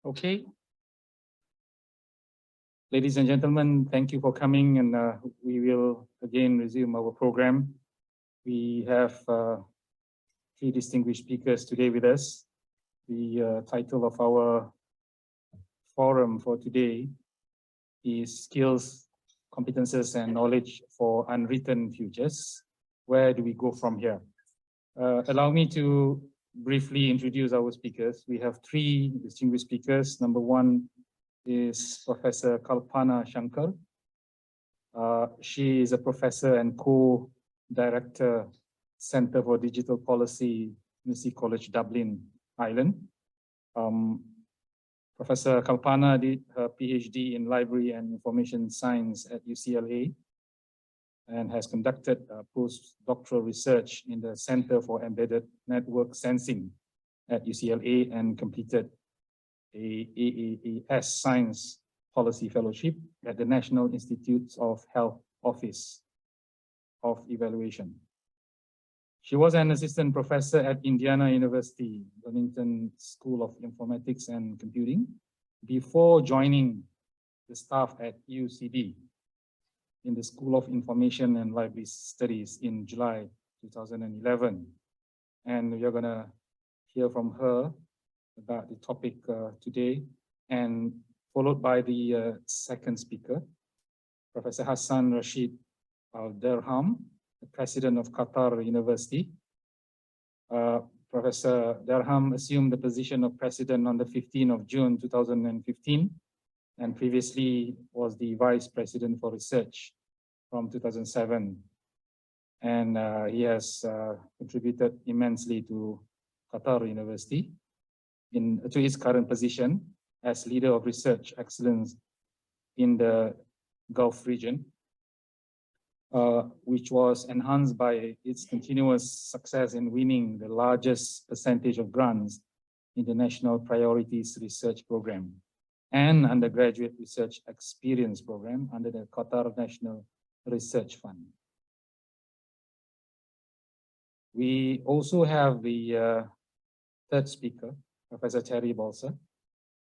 Okay. Ladies and gentlemen, thank you for coming, and we will again resume our program. We have three distinguished speakers today with us. The title of our forum for today is Skills, Competences and Knowledge for Unwritten Futures. Where do we go from here? Allow me to briefly introduce our speakers. We have three distinguished speakers. Number one is Professor Kalpana Shankar. She is a professor and co-director, Center for Digital Policy, University College Dublin, Ireland. Professor Kalpana did her PhD in Library and Information Science at UCLA and has conducted postdoctoral research in the Center for Embedded Network Sensing at UCLA and completed a AAAS Science Policy Fellowship at the National Institutes of Health Office of Evaluation. She was an assistant professor at Indiana University, Wilmington School of Informatics and Computing, before joining the staff at UCD in the School of Information and Library Studies in July 2011. And we are going to hear from her about the topic today, and followed by the second speaker, Professor Hassan Rashid Al-Derham, the president of Qatar University. Professor Derham assumed the position of president on the 15th of June 2015, and previously was the vice president for research from 2007. And he has contributed immensely to Qatar University to his current position as leader of research excellence in the Gulf region, which was enhanced by its continuous success in winning the largest percentage of grants in the National Priorities Research Program and Undergraduate Research Experience Program under the Qatar National Research Fund. We also have the third speaker, Professor Terry Balser,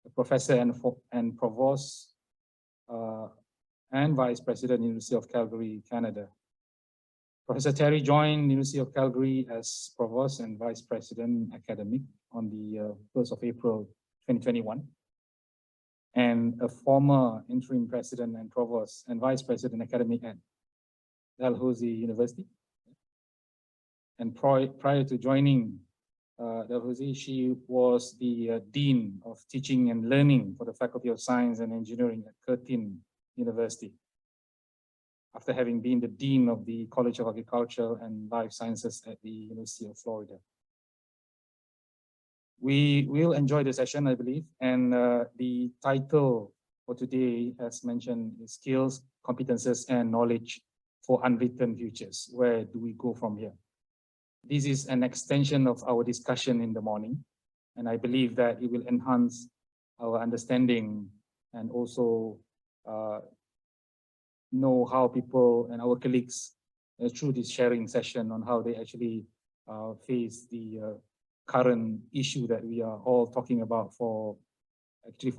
a professor and provost and vice president, University of Calgary, Canada. Professor Terry joined University of Calgary as provost and vice president academic on the 1st of April 2021, and a former interim president and provost and vice president academic at Dalhousie University. And prior to joining Dalhousie, she was the Dean of Teaching and Learning for the Faculty of Science and Engineering at Curtin University, after having been the Dean of the College of Agriculture and Life Sciences at the University of Florida. We will enjoy the session, I believe, and the title for today, as mentioned, is Skills, Competences and Knowledge for Unwritten Futures. Where do we go from here? This is an extension of our discussion in the morning, and I believe that it will enhance our understanding and also know how people and our colleagues through this sharing session on how they actually face the current issue that we are all talking about for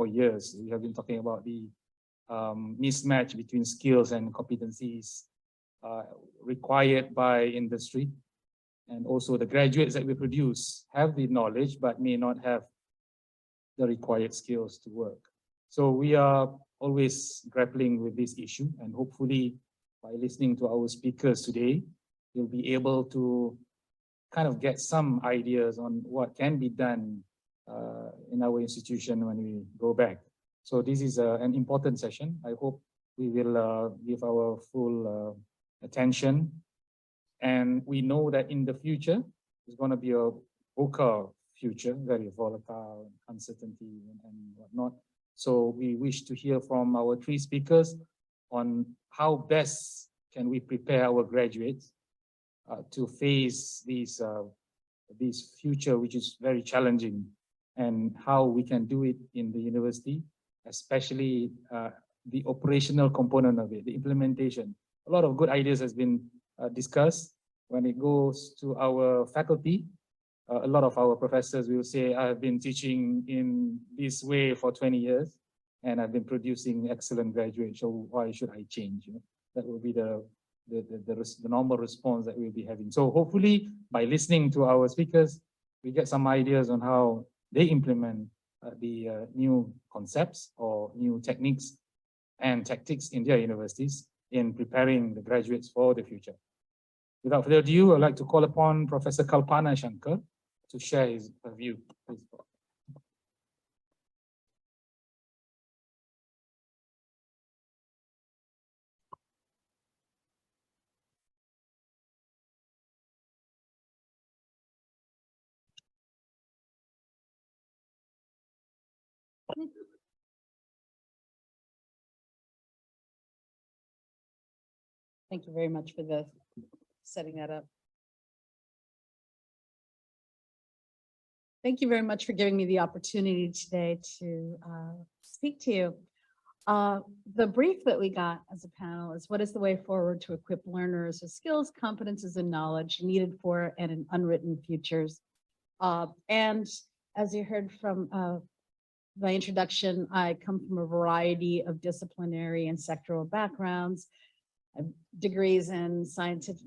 years. We have been talking about the mismatch between skills and competencies required by industry. And also the graduates that we produce have the knowledge, but may not have the required skills to work. So we are always grappling with this issue, and hopefully by listening to our speakers today, you'll be able to kind of get some ideas on what can be done in our institution when we go back. So this is an important session. I hope we will give our full attention. And we know that in the future, it's going to be a VUCA future, very volatile, uncertainty and whatnot. So we wish to hear from our three speakers on how best can we prepare our graduates to face this future, which is very challenging, and how we can do it in the university, especially the operational component of it, the implementation. A lot of good ideas has been discussed. When it goes to our faculty, A lot of our professors will say, I've been teaching in this way for 20 years, and I've been producing excellent graduates, so why should I change? You know, that will be the normal response that we'll be having. So hopefully, by listening to our speakers, we get some ideas on how they implement the new concepts or new techniques and tactics in their universities in preparing the graduates for the future. Without further ado, I'd like to call upon Professor Kalpana Shankar to share his view. Please. Thank you very much for setting that up. Thank you very much for giving me the opportunity today to speak to you. The brief that we got as a panel is, what is the way forward to equip learners with skills, competences, and knowledge needed for and unwritten futures? And as you heard from my introduction, I come from a variety of disciplinary and sectoral backgrounds. I have degrees in scientific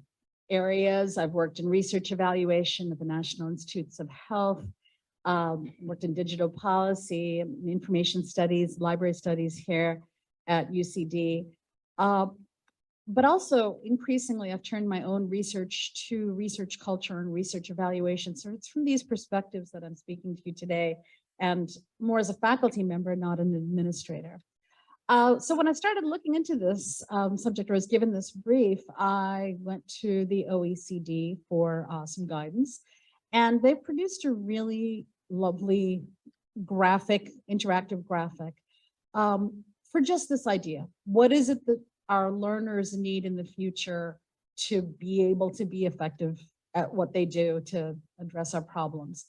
areas. I've worked in research evaluation at the National Institutes of Health, worked in digital policy, information studies, library studies here at UCD. But also increasingly, I've turned my own research to research culture and research evaluation. So it's from these perspectives that I'm speaking to you today, and more as a faculty member, not an administrator. So when I started looking into this subject, or was given this brief, I went to the OECD for some guidance, and they produced a really lovely graphic, interactive graphic for just this idea. What is it that our learners need in the future to be able to be effective at what they do to address our problems?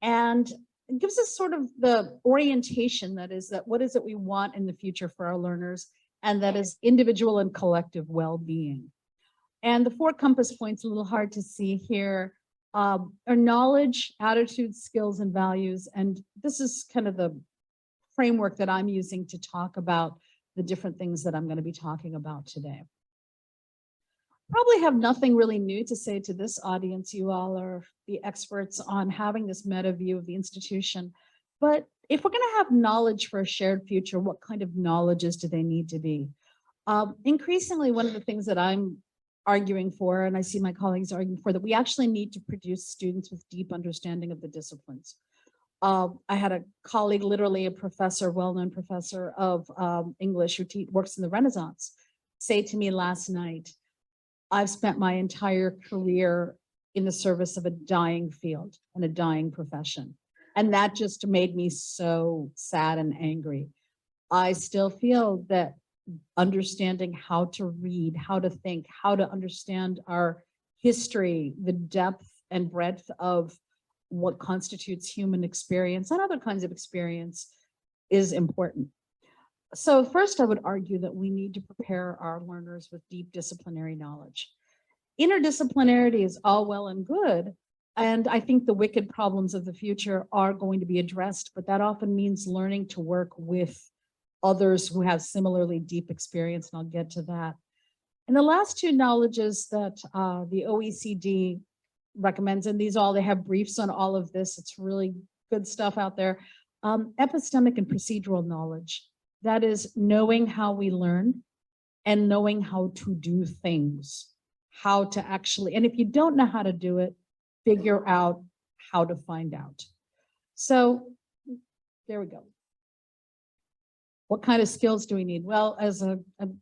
And it gives us sort of the orientation that what is it we want in the future for our learners, and that is individual and collective well-being. And the 4 compass points, a little hard to see here, are knowledge, attitudes, skills, and values. And this is kind of the framework that I'm using to talk about the different things that I'm going to be talking about today. Probably have nothing really new to say to this audience. You all are the experts on having this meta view of the institution. But if we're going to have knowledge for a shared future, what kind of knowledges do they need to be? Increasingly, one of the things that I'm arguing for, and I see my colleagues arguing for, that we actually need to produce students with deep understanding of the disciplines. I had a colleague, literally a professor, well-known professor of English, who works in the Renaissance, say to me last night, I've spent my entire career in the service of a dying field and a dying profession. And that just made me so sad and angry. I still feel that understanding how to read, how to think, how to understand our history, the depth and breadth of what constitutes human experience and other kinds of experience is important. So first, I would argue that we need to prepare our learners with deep disciplinary knowledge. Interdisciplinarity is all well and good, and I think the wicked problems of the future are going to be addressed, but that often means learning to work with others who have similarly deep experience, and I'll get to that. And the last 2 knowledges that the OECD recommends, and they have briefs on all of this, it's really good stuff out there, epistemic and procedural knowledge. That is knowing how we learn and knowing how to do things, how to actually, and if you don't know how to do it, figure out how to find out. So there we go. What kind of skills do we need? Well, I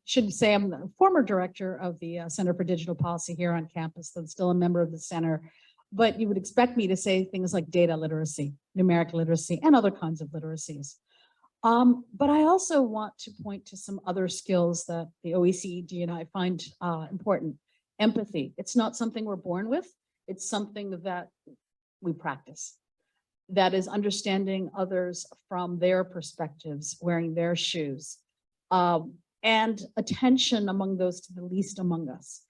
should say, I'm the former director of the Center for Digital Policy here on campus, so I'm still a member of the center. But you would expect me to say things like data literacy, numeric literacy, and other kinds of literacies. But I also want to point to some other skills that the OECD and I find important. Empathy. It's not something we're born with. It's something that we practice. That is understanding others from their perspectives, wearing their shoes, and attention among those to the least among us.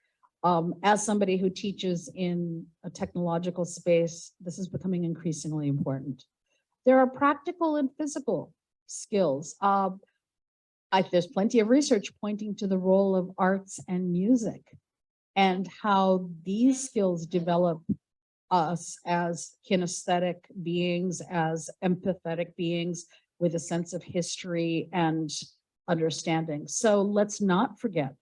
As somebody who teaches in a technological space, this is becoming increasingly important. There are practical and physical skills. There's plenty of research pointing to the role of arts and music and how these skills develop us as kinesthetic beings, as empathetic beings with a sense of history and understanding. So let's not forget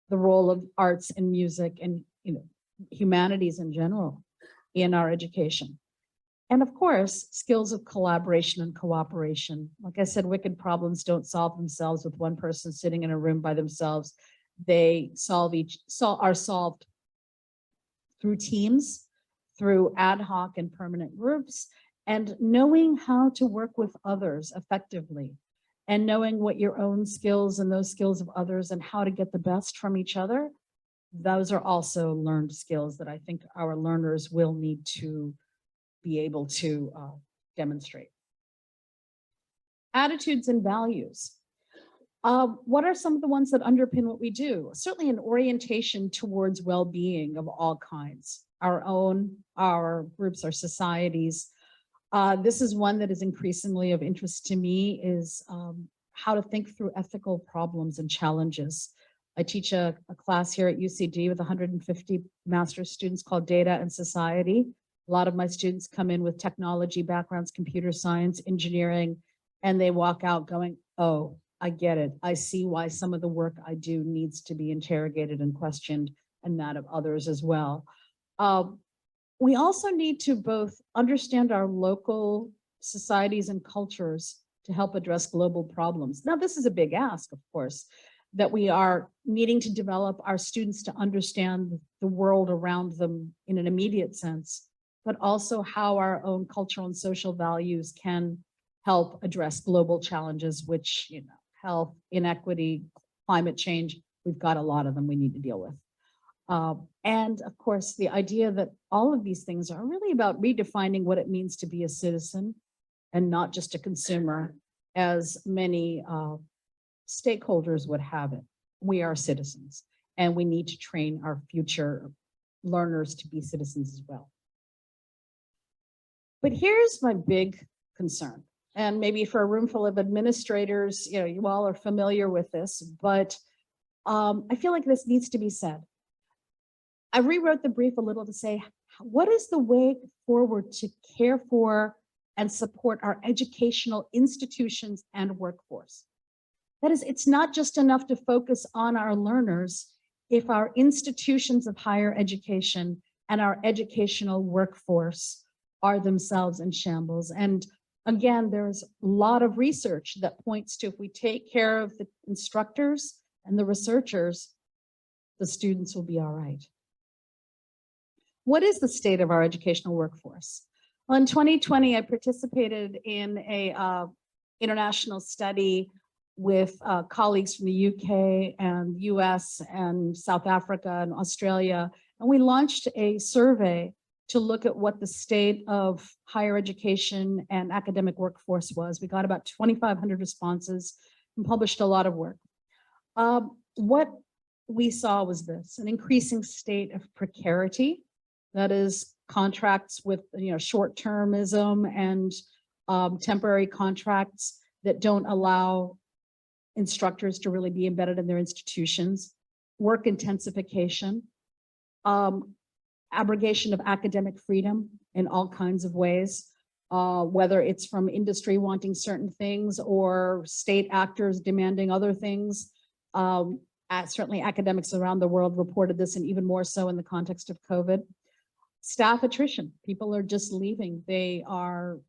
the role of arts and music and humanities in general in our education. And of course, skills of collaboration and cooperation. Like I said, wicked problems don't solve themselves with one person sitting in a room by themselves. They are solved through teams, through ad hoc and permanent groups, and knowing how to work with others effectively, and knowing what your own skills and those skills of others and how to get the best from each other. Those are also learned skills that I think our learners will need to be able to demonstrate. Attitudes and values. What are some of the ones that underpin what we do? Certainly an orientation towards well-being of all kinds, our own, our groups, our societies. This is one that is increasingly of interest to me, is how to think through ethical problems and challenges. I teach a class here at UCD with 150 master's students called Data and Society. A lot of my students come in with technology backgrounds, computer science, engineering, and they walk out going, oh, I get it. I see why some of the work I do needs to be interrogated and questioned, and that of others as well. We also need to both understand our local societies and cultures to help address global problems. Now, this is a big ask, of course, that we are needing to develop our students to understand the world around them in an immediate sense, but also how our own cultural and social values can help address global challenges, which, health, inequity, climate change, we've got a lot of them we need to deal with. And of course, the idea that all of these things are really about redefining what it means to be a citizen and not just a consumer, as many stakeholders would have it. We are citizens, and we need to train our future learners to be citizens as well. But here's my big concern, and maybe for a room full of administrators, you all are familiar with this, but I feel like this needs to be said. I rewrote the brief a little to say, what is the way forward to care for and support our educational institutions and workforce? That is, it's not just enough to focus on our learners if our institutions of higher education and our educational workforce are themselves in shambles. And again, there's a lot of research that points to, if we take care of the instructors and the researchers, the students will be all right. What is the state of our educational workforce? Well, in 2020, I participated in a international study with colleagues from the UK and US and South Africa and Australia. And we launched a survey to look at what the state of higher education and academic workforce was. We got about 2,500 responses and published a lot of work. What we saw was this: an increasing state of precarity. That is, contracts with short-termism and temporary contracts that don't allow instructors to really be embedded in their institutions, work intensification, abrogation of academic freedom in all kinds of ways, whether it's from industry wanting certain things or state actors demanding other things. Certainly academics around the world reported this, and even more so in the context of COVID. Staff attrition, people are just leaving. They are,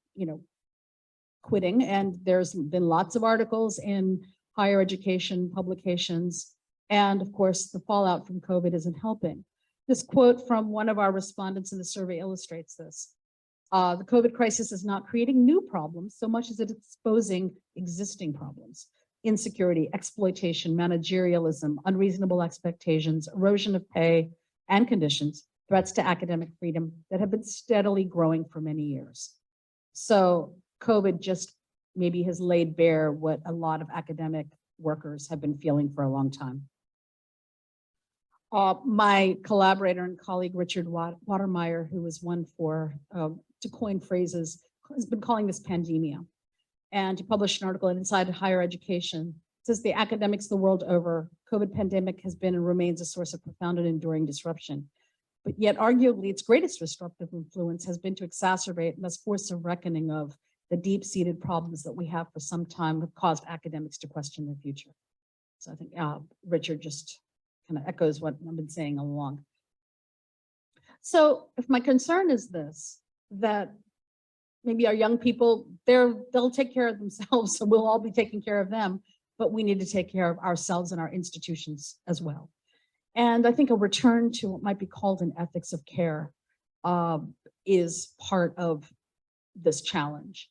quitting, and there's been lots of articles in higher education publications. And of course, the fallout from COVID isn't helping. This quote from one of our respondents in the survey illustrates this. The COVID crisis is not creating new problems so much as it's exposing existing problems. Insecurity, exploitation, managerialism, unreasonable expectations, erosion of pay and conditions, threats to academic freedom that have been steadily growing for many years. So COVID just maybe has laid bare what a lot of academic workers have been feeling for a long time. My collaborator and colleague, Richard Watermeyer, who was one for, to coin phrases, has been calling this pandemia. And he published an article inside Higher Education. It says the academics the world over, COVID pandemic has been and remains a source of profound and enduring disruption. But yet arguably its greatest disruptive influence has been to exacerbate and thus force a reckoning of the deep-seated problems that we have for some time have caused academics to question their future. So I think Richard just kind of echoes what I've been saying all along. So if my concern is this, that maybe our young people, they'll take care of themselves, so we'll all be taking care of them, but we need to take care of ourselves and our institutions as well. And I think a return to what might be called an ethics of care is part of this challenge.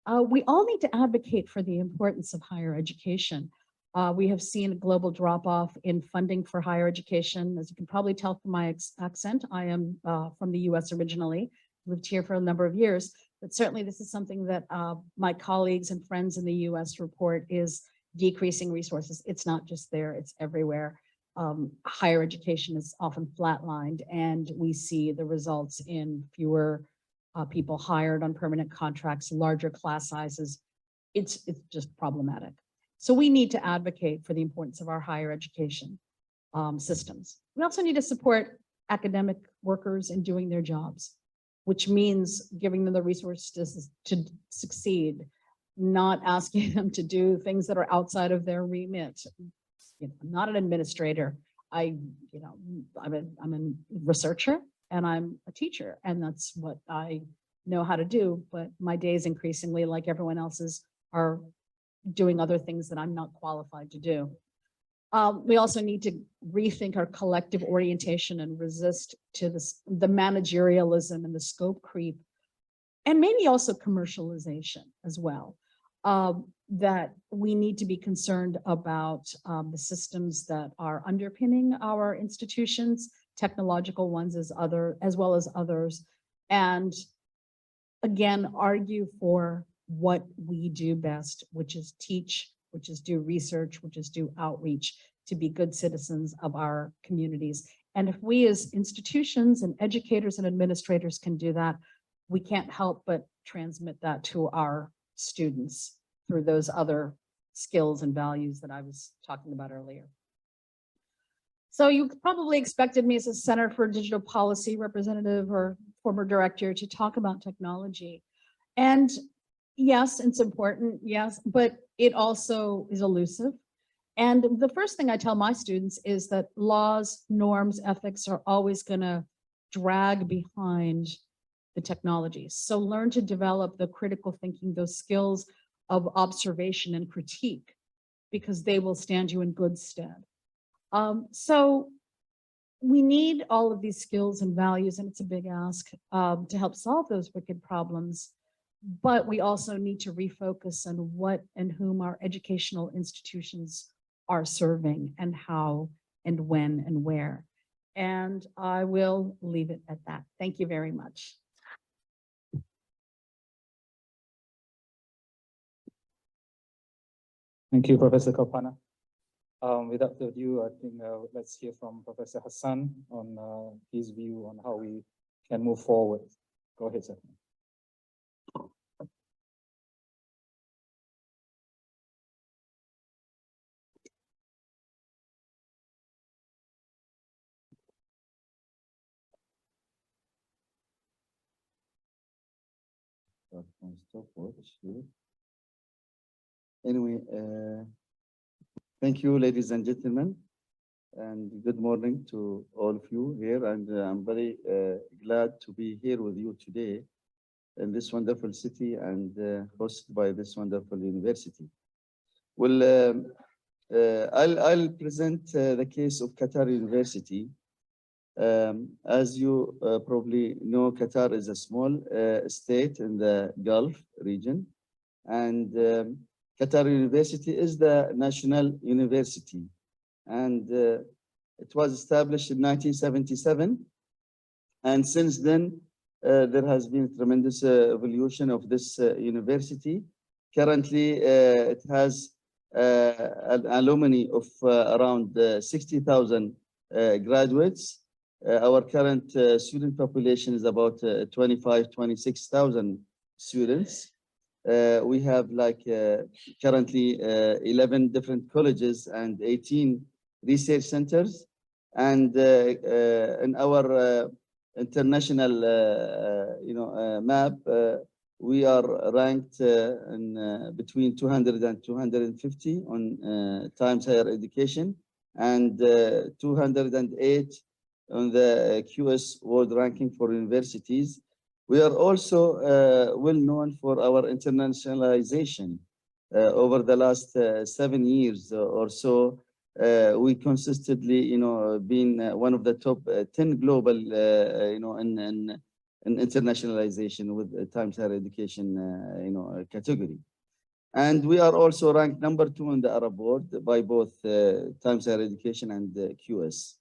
We all need to advocate for the importance of higher education. We have seen a global drop-off in funding for higher education. As you can probably tell from my accent, I am from the US originally, lived here for a number of years, but certainly this is something that my colleagues and friends in the US report is decreasing resources. It's not just there, it's everywhere. Higher education is often flatlined, and we see the results in fewer people hired on permanent contracts, larger class sizes. It's just problematic. So we need to advocate for the importance of our higher education systems. We also need to support academic workers in doing their jobs, which means giving them the resources to succeed, not asking them to do things that are outside of their remit. I'm not an administrator. I'm a researcher and I'm a teacher, and that's what I know how to do. But my days increasingly, like everyone else's, are doing other things that I'm not qualified to do. We also need to rethink our collective orientation and resist to the managerialism and the scope creep, and maybe also commercialization as well. That we need to be concerned about the systems that are underpinning our institutions, technological ones as well as others, and again, argue for what we do best, which is teach, which is do research, which is do outreach, to be good citizens of our communities. And if we as institutions and educators and administrators can do that, we can't help but transmit that to our students through those other skills and values that I was talking about earlier. So you probably expected me as a Center for Digital Policy representative or former director to talk about technology. And yes, it's important, yes, but it also is elusive. And the first thing I tell my students is that laws, norms, ethics are always going to drag behind the technologies. So learn to develop the critical thinking, those skills of observation and critique, because they will stand you in good stead. So we need all of these skills and values, and it's a big ask to help solve those wicked problems. But we also need to refocus on what and whom our educational institutions are serving, and how and when and where. And I will leave it at that. Thank you very much. Thank you, Professor Kalpana. Without further ado, I think let's hear from Professor Hassan on his view on how we can move forward. Go ahead, sir. Anyway, thank you, ladies and gentlemen, and good morning to all of you here. And I'm very glad to be here with you today in this wonderful city and hosted by this wonderful university. Well, I'll present the case of Qatar University. As you probably know, Qatar is a small state in the Gulf region, and Qatar University is the national university, and it was established in 1977. And since then, there has been tremendous evolution of this university. Currently, it has an alumni of around 60,000 graduates. Our current student population is about 26,000 students. We have like currently 11 different colleges and 18 research centers. And in our international map, we are ranked in between 200 and 250 on Times Higher Education, and 208 on the QS World Ranking for Universities. We are also well known for our internationalization. Over the last 7 years or so, we consistently, been one of the top 10 global, in internationalization with Times Higher Education, category. And we are also ranked number 2 in the Arab world by both Times Higher Education and QS.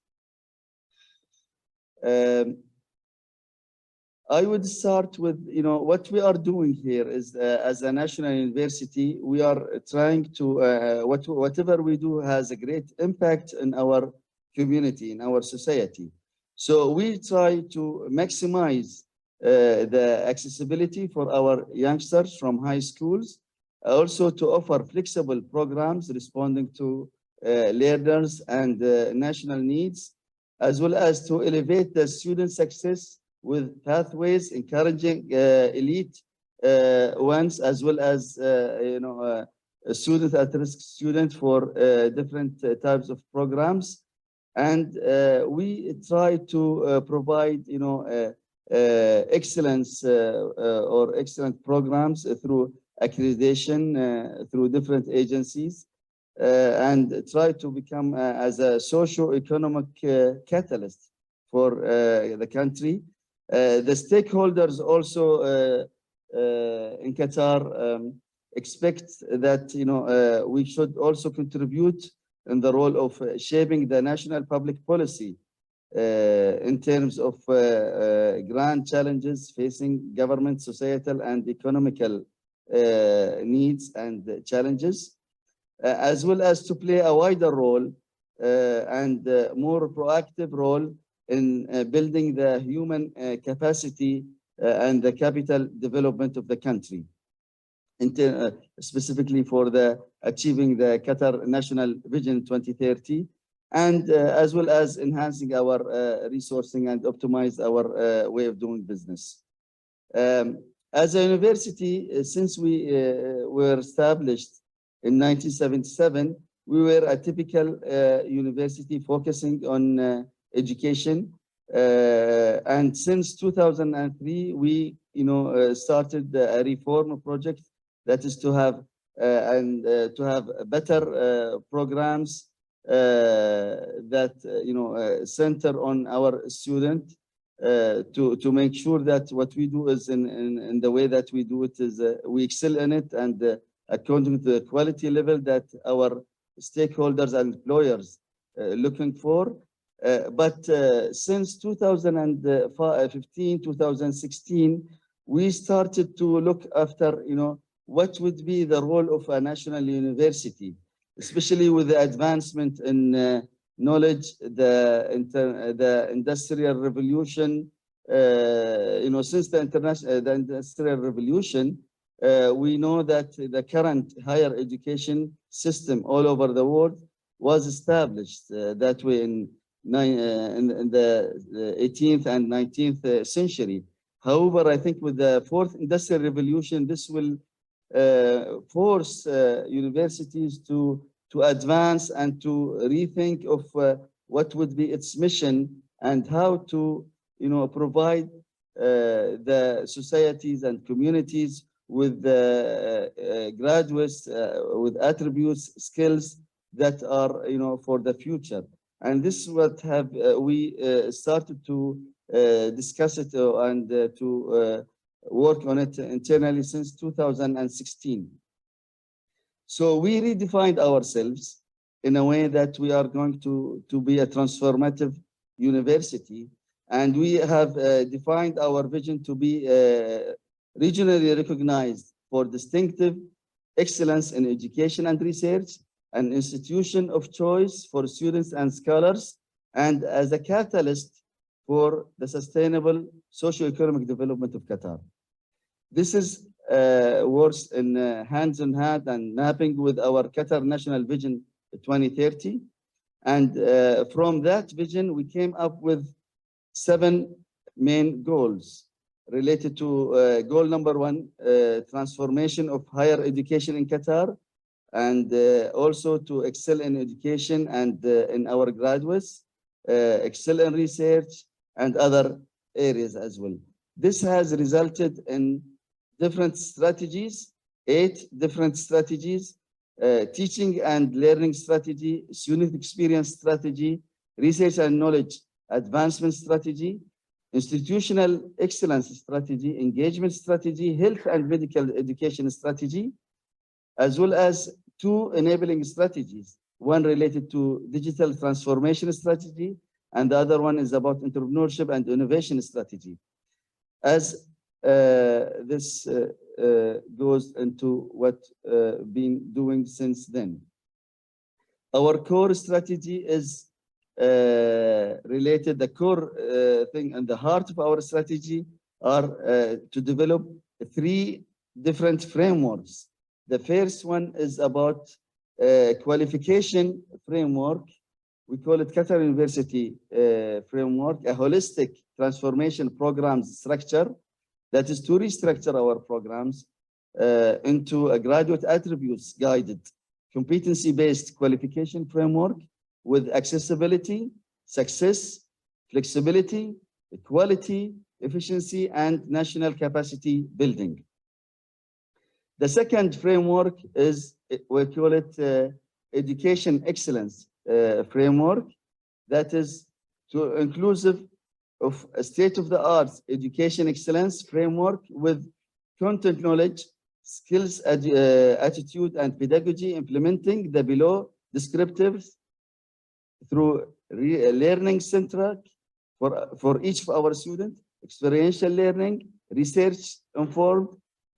I would start with, what we are doing here is as a national university, we are trying to, whatever we do has a great impact in our community, in our society. So we try to maximize the accessibility for our youngsters from high schools, also to offer flexible programs responding to learners and national needs, as well as to elevate the student success with pathways encouraging elite ones, as well as student at-risk students for different types of programs. And we try to provide excellence or excellent programs through accreditation through different agencies, and try to become as a socio-economic catalyst for the country. The stakeholders also in Qatar expect that we should also contribute in the role of shaping the national public policy in terms of grand challenges facing government, societal, and economical needs and challenges, as well as to play a wider role and more proactive role in building the human capacity and the capital development of the country, specifically for the achieving the Qatar National Vision 2030, and as well as enhancing our resourcing and optimize our way of doing business. As a university, since we were established in 1977, we were a typical university focusing on education, and since 2003 we started a reform project that is to have to have better programs that center on our student, to make sure that what we do is in the way that we do it is we excel in it, and according to the quality level that our stakeholders and employers looking for. But since 2015, 2016, we started to look after, what would be the role of a national university, especially with the advancement in knowledge, the industrial revolution. Since the industrial revolution, we know that the current higher education system all over the world was established that way in the 18th and 19th century. However, I think with the fourth industrial revolution, this will force universities to advance and to rethink of what would be its mission and how to provide the societies and communities with graduates with attributes, skills that are for the future. And this is what have we started to discuss it and to work on it internally since 2016. So we redefined ourselves in a way that we are going to be a transformative university, and we have defined our vision to be regionally recognized for distinctive excellence in education and research, an institution of choice for students and scholars, and as a catalyst for the sustainable socio-economic development of Qatar. This is works in hands in hand and mapping with our Qatar National Vision 2030. And from that vision, we came up with 7 main goals related to goal number 1, transformation of higher education in Qatar, and also to excel in education and in our graduates, excel in research and other areas as well. This has resulted in different strategies, 8 different strategies, teaching and learning strategy, student experience strategy, research and knowledge advancement strategy, institutional excellence strategy, engagement strategy, health and medical education strategy, as well as 2 enabling strategies, one related to digital transformation strategy, and the other one is about entrepreneurship and innovation strategy. As this goes into what been doing since then. Our core strategy is related, the core thing and the heart of our strategy are to develop 3 different frameworks. The first one is about qualification framework. We call it Qatar University framework, a holistic transformation programs structure that is to restructure our programs into a graduate attributes guided, competency-based qualification framework with accessibility, success, flexibility, equality, efficiency, and national capacity building. The second framework is, we call it education excellence framework, that is to inclusive of a state-of-the-art education excellence framework with content knowledge, skills, attitude, and pedagogy, implementing the below descriptives through learning centric for each of our students, experiential learning, research-informed,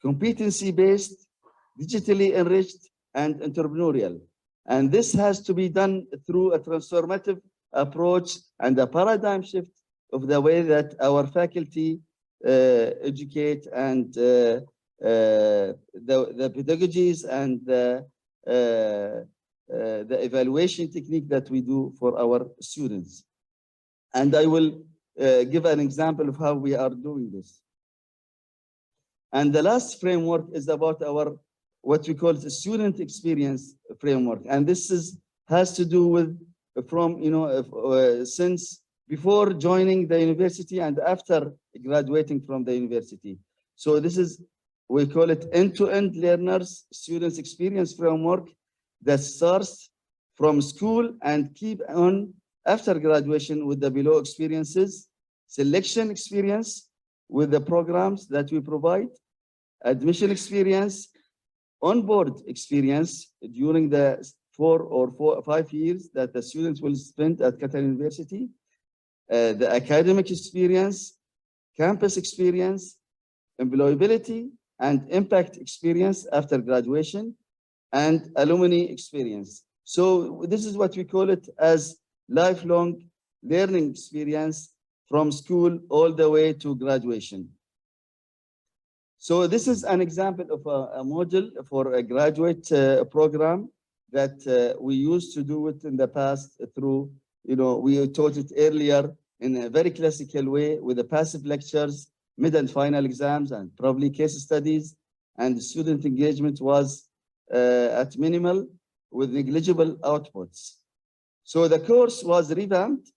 competency-based, digitally enriched, and entrepreneurial. And this has to be done through a transformative approach and a paradigm shift of the way that our faculty educate and the pedagogies and the evaluation technique that we do for our students. And I will give an example of how we are doing this. And the last framework is about our, what we call the student experience framework. And this has to do with from, since before joining the university and after graduating from the university. So this is, we call it end-to-end learners students experience framework that starts from school and keep on after graduation with the below experiences, selection experience with the programs that we provide, admission experience, onboard experience during the 4 or 5 years that the students will spend at Qatar University, the academic experience, campus experience, employability and impact experience after graduation, and alumni experience. So this is what we call it as lifelong learning experience from school all the way to graduation. So this is an example of a model for a graduate program that we used to do it in the past through, we taught it earlier in a very classical way with the passive lectures, mid and final exams, and probably case studies, and student engagement was at minimal with negligible outputs. So the course was revamped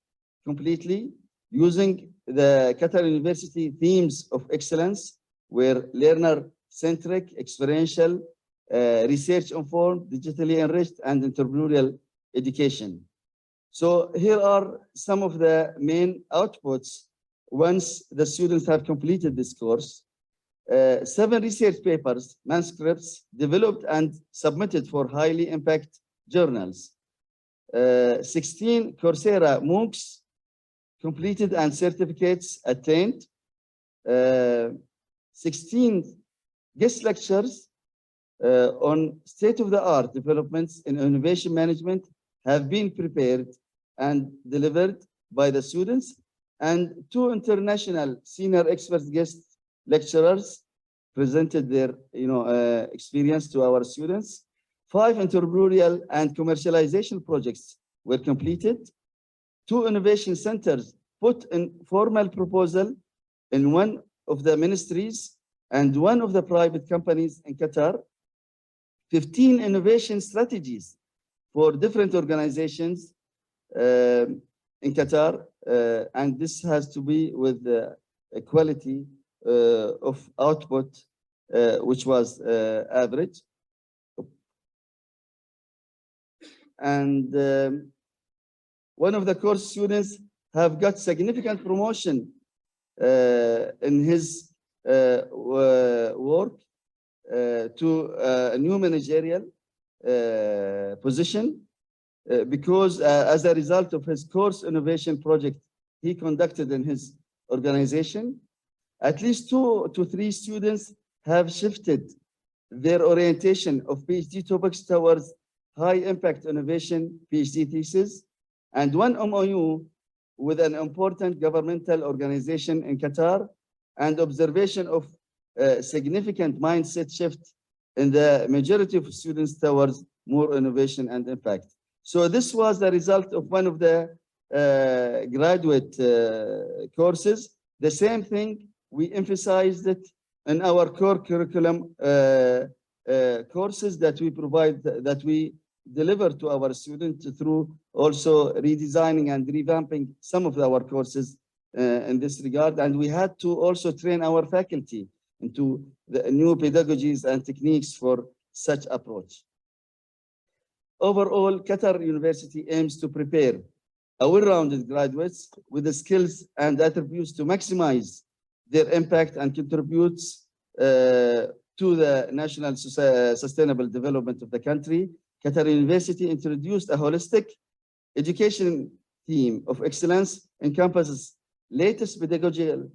completely using the Qatar University themes of excellence, where learner-centric, experiential, research-informed, digitally enriched, and entrepreneurial education. So here are some of the main outputs once the students have completed this course. 7 research papers, manuscripts, developed and submitted for highly impact journals. 16 Coursera MOOCs completed and certificates attained. 16 guest lectures on state-of-the-art developments in innovation management have been prepared and delivered by the students, and 2 international senior expert guest lecturers presented their experience to our students. 5 entrepreneurial and commercialization projects were completed. 2 innovation centers put in formal proposal in one of the ministries and one of the private companies in Qatar. 15 innovation strategies for different organizations in Qatar, and this has to be with the quality of output, which was average. And one of the course students have got significant promotion in his work to a new managerial position because as a result of his course innovation project he conducted in his organization. At least 2 to 3 students have shifted their orientation of PhD topics towards high impact innovation PhD thesis, and 1 MOU with an important governmental organization in Qatar, and observation of significant mindset shift in the majority of students towards more innovation and impact. So this was the result of one of the graduate courses. The same thing, we emphasized it in our core curriculum courses that we provide, that we deliver to our students through also redesigning and revamping some of our courses in this regard. And we had to also train our faculty into the new pedagogies and techniques for such approach. Overall, Qatar University aims to prepare a well-rounded graduates with the skills and attributes to maximize their impact and contributes to the national sustainable development of the country. Qatar University introduced a holistic education theme of excellence encompasses latest pedagogical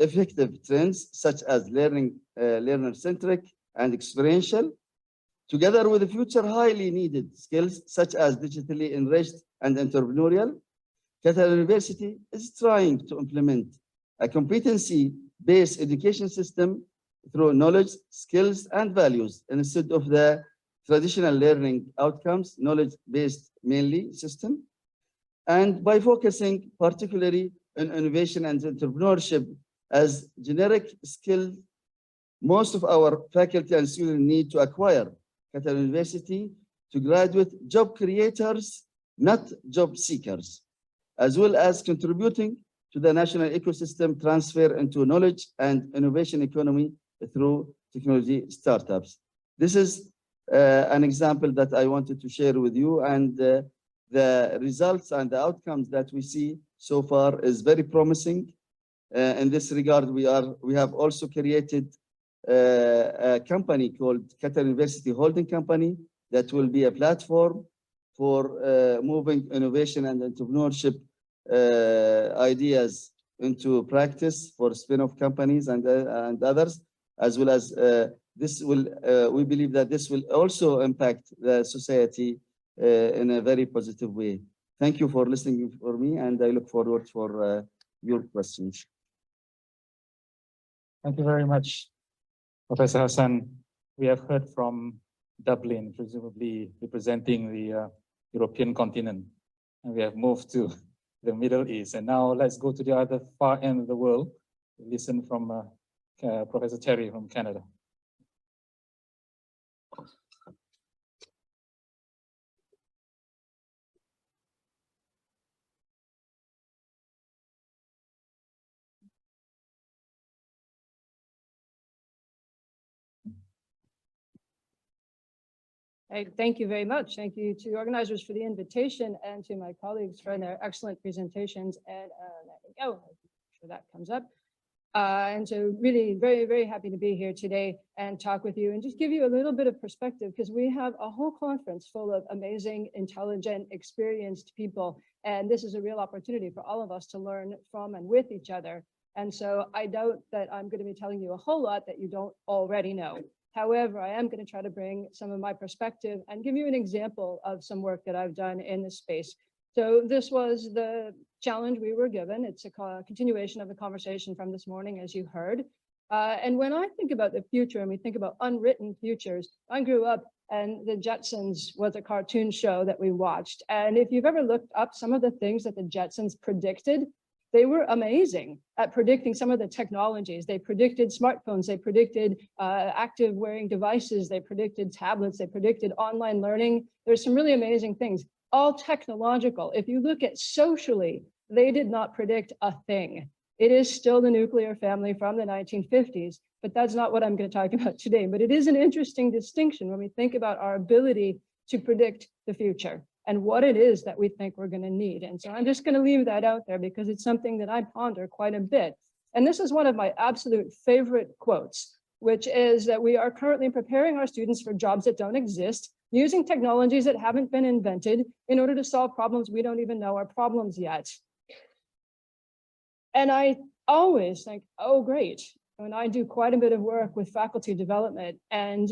effective trends such as learner-centric and experiential, together with the future highly needed skills such as digitally enriched and entrepreneurial. Qatar University is trying to implement a competency-based education system through knowledge, skills, and values instead of the traditional learning outcomes, knowledge-based mainly system. And by focusing particularly on innovation and entrepreneurship as generic skills, most of our faculty and students need to acquire Qatar University to graduate job creators, not job seekers, as well as contributing to the national ecosystem transfer into knowledge and innovation economy through technology startups. This is an example that I wanted to share with you, and the results and the outcomes that we see so far is very promising. In this regard, we have also created a company called Qatar University Holding Company that will be a platform for moving innovation and entrepreneurship ideas into practice for spin-off companies and others, as well as this will, we believe that this will also impact the society in a very positive way. Thank you for listening for me, and I look forward for your questions. Thank you very much, Professor Hassan. We have heard from Dublin, presumably representing the European continent, and we have moved to the Middle East. And now let's go to the other far end of the world. Listen from Professor Terry from Canada. Thank you very much. Thank you to the organizers for the invitation and to my colleagues for their excellent presentations. And there we go. I'm sure that comes up. And so really very, very happy to be here today and talk with you and just give you a little bit of perspective, because we have a whole conference full of amazing, intelligent, experienced people. And this is a real opportunity for all of us to learn from and with each other. And so I doubt that I'm going to be telling you a whole lot that you don't already know. However, I am going to try to bring some of my perspective and give you an example of some work that I've done in this space. So this was the challenge we were given. It's a continuation of the conversation from this morning, as you heard. And when I think about the future and we think about unwritten futures, I grew up and the Jetsons was a cartoon show that we watched. And if you've ever looked up some of the things that the Jetsons predicted, they were amazing at predicting some of the technologies. They predicted smartphones, they predicted active wearing devices, they predicted tablets, they predicted online learning. There's some really amazing things, all technological. If you look at socially, they did not predict a thing. It is still the nuclear family from the 1950s, but that's not what I'm going to talk about today. But it is an interesting distinction when we think about our ability to predict the future and what it is that we think we're going to need. And so I'm just going to leave that out there because it's something that I ponder quite a bit. And this is one of my absolute favorite quotes, which is that we are currently preparing our students for jobs that don't exist, using technologies that haven't been invented in order to solve problems we don't even know are problems yet. And I always think, oh, great. When I do quite a bit of work with faculty development and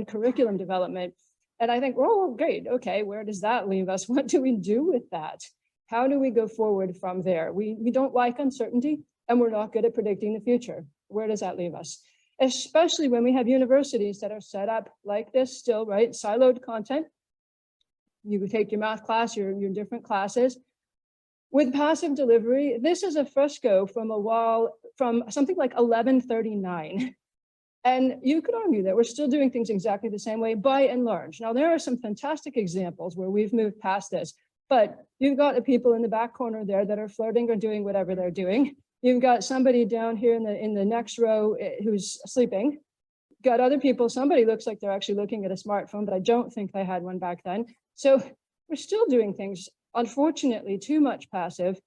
curriculum development, and I think, oh, great. Okay, where does that leave us? What do we do with that? How do we go forward from there? We don't like uncertainty and we're not good at predicting the future. Where does that leave us? Especially when we have universities that are set up like this still, right? Siloed content. You take your math class, your different classes. With passive delivery, this is a fresco from a wall from something like 1139. And you could argue that we're still doing things exactly the same way by and large. Now, there are some fantastic examples where we've moved past this, but you've got the people in the back corner there that are flirting or doing whatever they're doing. You've got somebody down here in the next row who's sleeping. Got other people, somebody looks like they're actually looking at a smartphone, but I don't think they had one back then. So we're still doing things, unfortunately, too much passive.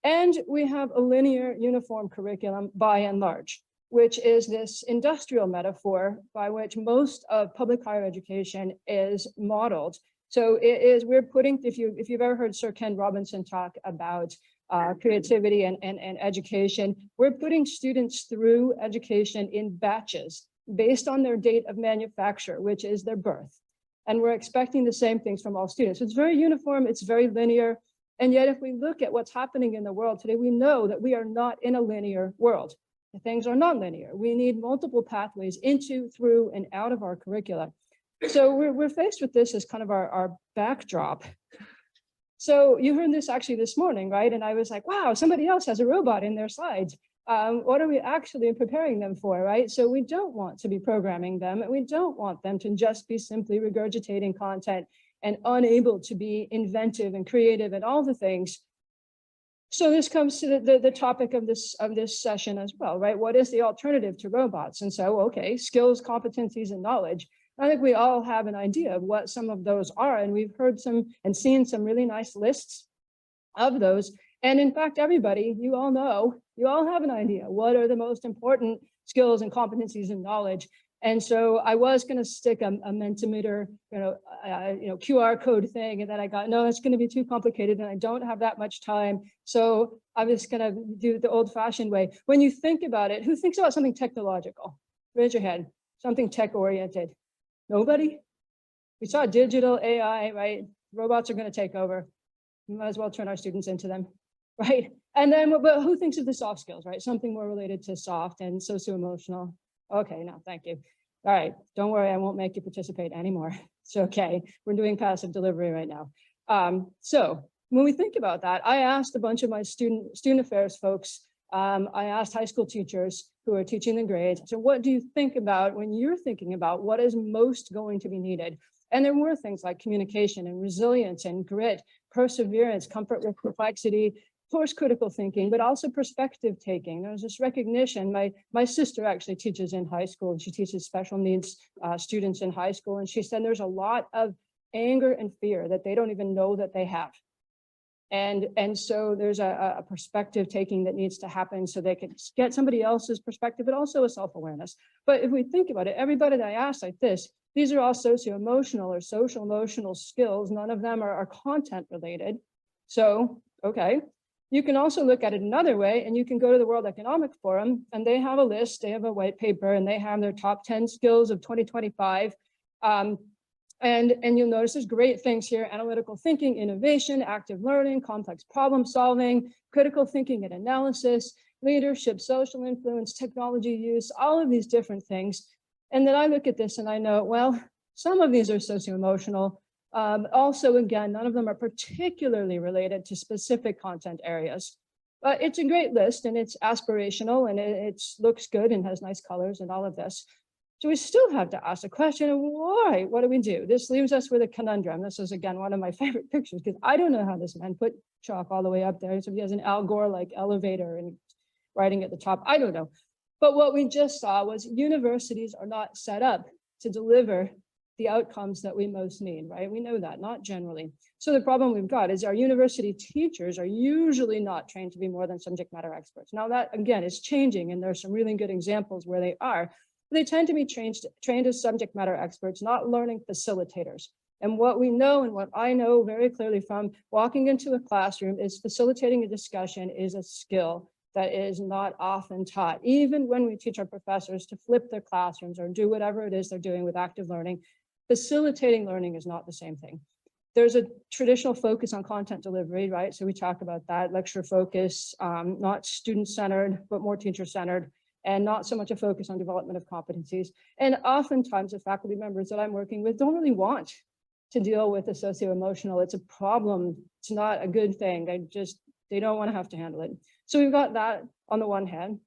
And we have a linear uniform curriculum by and large, which is this industrial metaphor by which most of public higher education is modeled. So it is, we're putting, if you've ever heard Sir Ken Robinson talk about creativity and education, we're putting students through education in batches based on their date of manufacture, which is their birth. And we're expecting the same things from all students. It's very uniform, it's very linear. And yet, if we look at what's happening in the world today, we know that we are not in a linear world. Things are non-linear. We need multiple pathways into, through, and out of our curricula. So we're faced with this as kind of our backdrop. So you heard this actually this morning, right? And I was like, wow, somebody else has a robot in their slides. What are we actually preparing them for, right? So we don't want to be programming them, and we don't want them to just be simply regurgitating content and unable to be inventive and creative and all the things. So this comes to the topic of this session as well, right? What is the alternative to robots? And so, okay, skills, competencies, and knowledge. I think we all have an idea of what some of those are, and we've heard some and seen some really nice lists of those. And in fact, everybody, you all know, you all have an idea. What are the most important skills and competencies and knowledge? And so I was going to stick a Mentimeter, QR code thing, and then I got, no, it's going to be too complicated, and I don't have that much time. So I'm just going to do it the old-fashioned way. When you think about it, who thinks about something technological? Raise your hand. Something tech-oriented. Nobody? We saw digital AI, right? Robots are going to take over. We might as well turn our students into them, right? And then, but who thinks of the soft skills, right? Something more related to soft and socio-emotional. Okay, no, thank you. All right, don't worry, I won't make you participate anymore. It's okay, we're doing passive delivery right now. So when we think about that, I asked a bunch of my student affairs folks, I asked high school teachers who are teaching the grades, so what do you think about when you're thinking about what is most going to be needed? And there were things like communication and resilience and grit, perseverance, comfort with complexity, of course, critical thinking, but also perspective taking. There was this recognition. My sister actually teaches in high school, and she teaches special needs students in high school. And she said there's a lot of anger and fear that they don't even know that they have. And so there's a perspective taking that needs to happen so they can get somebody else's perspective, but also a self-awareness. But if we think about it, everybody that I asked like this, these are all socio-emotional or social emotional skills. None of them are content related. So, okay. You can also look at it another way, and you can go to the World Economic Forum, and they have a list, they have a white paper, and they have their top 10 skills of 2025. And you'll notice there's great things here: analytical thinking, innovation, active learning, complex problem solving, critical thinking and analysis, leadership, social influence, technology use, all of these different things. And then I look at this and I know, well, some of these are socio-emotional. Also, again, none of them are particularly related to specific content areas. But it's a great list, and it's aspirational, and it looks good and has nice colors and all of this. So we still have to ask the question of why? What do we do? This leaves us with a conundrum. This is, again, one of my favorite pictures, because I don't know how this man put chalk all the way up there. So he has an Al Gore-like elevator and writing at the top. I don't know. But what we just saw was universities are not set up to deliver the outcomes that we most need, right? We know that, not generally. So the problem we've got is our university teachers are usually not trained to be more than subject matter experts. Now that, again, is changing, and there's some really good examples where they are. They tend to be trained as subject matter experts, not learning facilitators. And what we know, and what I know very clearly from walking into a classroom, is facilitating a discussion is a skill that is not often taught. Even when we teach our professors to flip their classrooms or do whatever it is they're doing with active learning, facilitating learning is not the same thing. There's a traditional focus on content delivery, right? So we talk about that, lecture focus, not student-centered, but more teacher-centered, and not so much a focus on development of competencies. And oftentimes the faculty members that I'm working with don't really want to deal with the socio-emotional. It's a problem. It's not a good thing. They don't want to have to handle it. So we've got that on the one hand.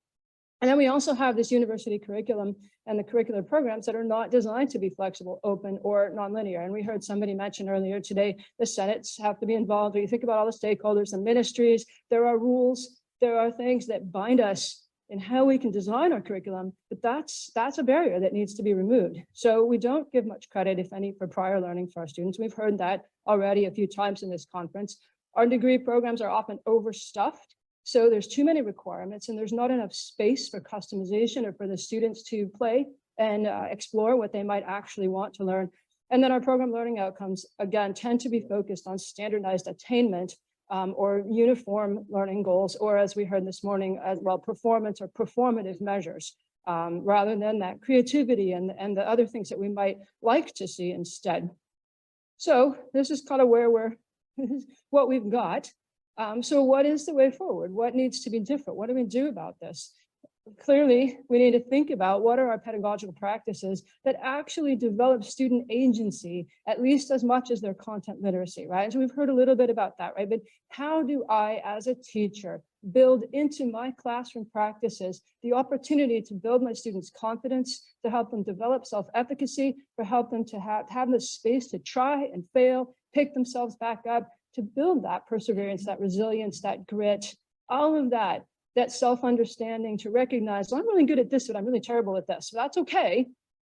And then we also have this university curriculum and the curricular programs that are not designed to be flexible, open, or nonlinear. And we heard somebody mention earlier today, the Senates have to be involved. When you think about all the stakeholders, the ministries, there are rules, there are things that bind us in how we can design our curriculum, but that's a barrier that needs to be removed. So we don't give much credit, if any, for prior learning for our students. We've heard that already a few times in this conference. Our degree programs are often overstuffed. So there's too many requirements, and there's not enough space for customization or for the students to play and explore what they might actually want to learn. And then our program learning outcomes, again, tend to be focused on standardized attainment or uniform learning goals, or as we heard this morning, as well, performance or performative measures, rather than that creativity and the other things that we might like to see instead. So this is kind of where what we've got. So what is the way forward? What needs to be different? What do we do about this? Clearly, we need to think about what are our pedagogical practices that actually develop student agency, at least as much as their content literacy, right? And so we've heard a little bit about that, right? But how do I, as a teacher, build into my classroom practices the opportunity to build my students' confidence, to help them develop self-efficacy, to help them to have the space to try and fail, pick themselves back up, to build that perseverance, that resilience, that grit, all of that self-understanding, to recognize, well, I'm really good at this, but I'm really terrible at this. So that's okay.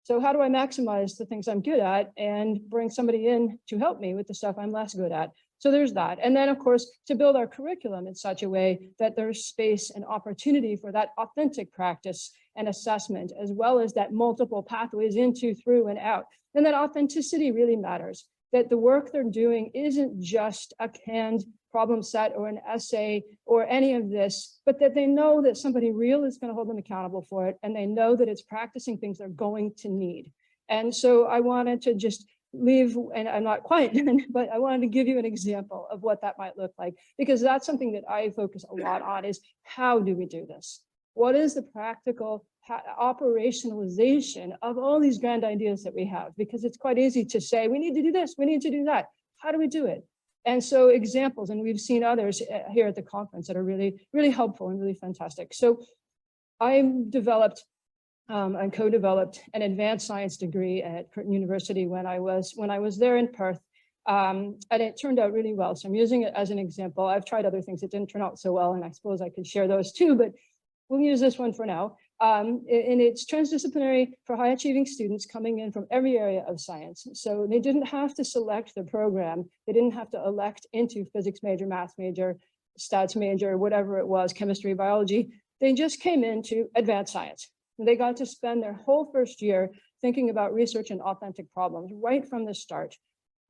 So how do I maximize the things I'm good at and bring somebody in to help me with the stuff I'm less good at? So there's that. And then, of course, to build our curriculum in such a way that there's space and opportunity for that authentic practice and assessment, as well as that multiple pathways into, through, and out. And that authenticity really matters, that the work they're doing isn't just a canned problem set or an essay or any of this, but that they know that somebody real is going to hold them accountable for it, and they know that it's practicing things they're going to need. And so I wanted to just leave, and I'm not quite done, but I wanted to give you an example of what that might look like, because that's something that I focus a lot on, is how do we do this? What is the practical operationalization of all these grand ideas that we have? Because it's quite easy to say, we need to do this, we need to do that. How do we do it? And so examples, and we've seen others here at the conference that are really, really helpful and really fantastic. So I developed and co-developed an advanced science degree at Curtin University when I was there in Perth. And it turned out really well. So I'm using it as an example. I've tried other things that didn't turn out so well, and I suppose I could share those too, but we'll use this one for now. And it's transdisciplinary for high achieving students coming in from every area of science. So they didn't have to select their program. They didn't have to elect into physics major, math major, stats major, whatever it was, chemistry, biology. They just came into advanced science. And they got to spend their whole first year thinking about research and authentic problems right from the start.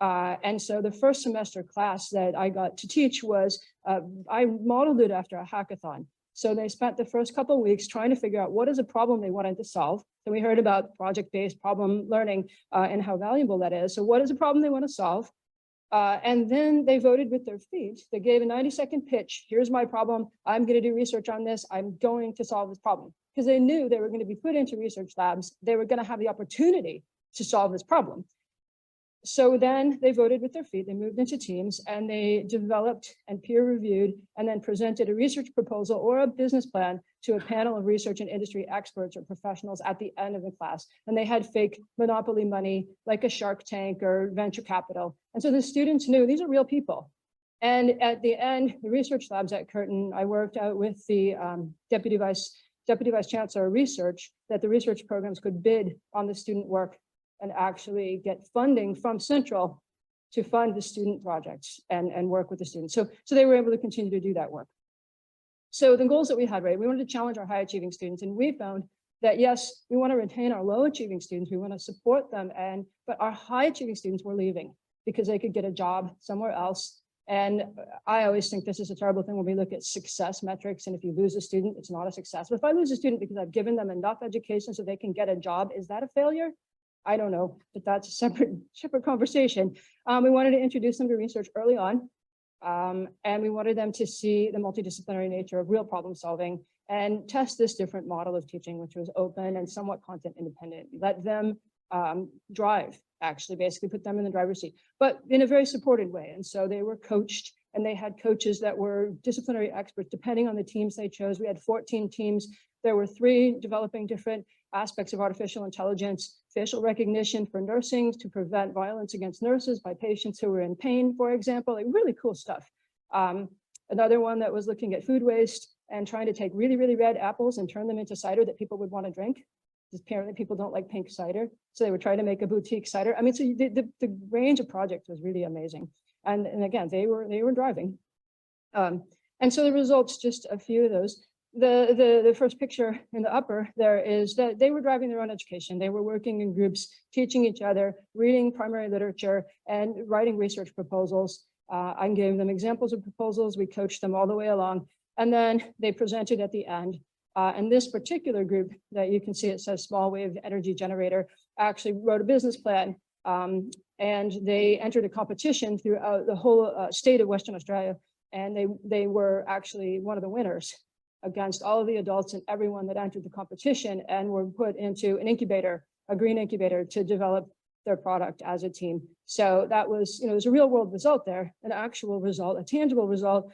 And so the first semester class that I got to teach was, I modeled it after a hackathon. So they spent the first couple of weeks trying to figure out what is a problem they wanted to solve. So we heard about project-based problem learning and how valuable that is. So what is a problem they want to solve? And then they voted with their feet. They gave a 90-second pitch. Here's my problem. I'm going to do research on this. I'm going to solve this problem. Because they knew they were going to be put into research labs. They were going to have the opportunity to solve this problem. So then they voted with their feet. They moved into teams and they developed and peer reviewed and then presented a research proposal or a business plan to a panel of research and industry experts or professionals at the end of the class. And they had fake monopoly money like a Shark Tank or venture capital. And so the students knew these are real people. And at the end, the research labs at Curtin, I worked out with the Deputy Vice Chancellor of Research that the research programs could bid on the student work and actually get funding from Central to fund the student projects and work with the students. So they were able to continue to do that work. So the goals that we had, right, we wanted to challenge our high achieving students, and we found that yes, we want to retain our low achieving students, we want to support them, but our high achieving students were leaving because they could get a job somewhere else. And I always think this is a terrible thing when we look at success metrics, and if you lose a student, it's not a success. But if I lose a student because I've given them enough education so they can get a job, is that a failure? I don't know, but that's a separate conversation. We wanted to introduce them to research early on, and we wanted them to see the multidisciplinary nature of real problem solving and test this different model of teaching, which was open and somewhat content independent. Let them drive, actually, basically put them in the driver's seat, but in a very supported way. And so they were coached, and they had coaches that were disciplinary experts, depending on the teams they chose. We had 14 teams. There were 3 developing different aspects of artificial intelligence, facial recognition for nursing to prevent violence against nurses by patients who were in pain, for example, like really cool stuff. Another one that was looking at food waste and trying to take really, really red apples and turn them into cider that people would want to drink. Apparently people don't like pink cider, so they were trying to make a boutique cider. I mean, so the range of projects was really amazing. And again, they were driving. And so the results, just a few of those. The first picture in the upper there is that they were driving their own education. They were working in groups, teaching each other, reading primary literature, and writing research proposals. I gave them examples of proposals. We coached them all the way along. And then they presented at the end. And this particular group that you can see, it says small wave energy generator, actually wrote a business plan. And they entered a competition throughout the whole state of Western Australia. And they were actually one of the winners against all of the adults and everyone that entered the competition, and were put into an incubator, a green incubator, to develop their product as a team. So that was, there's a real world result there, an actual result, a tangible result,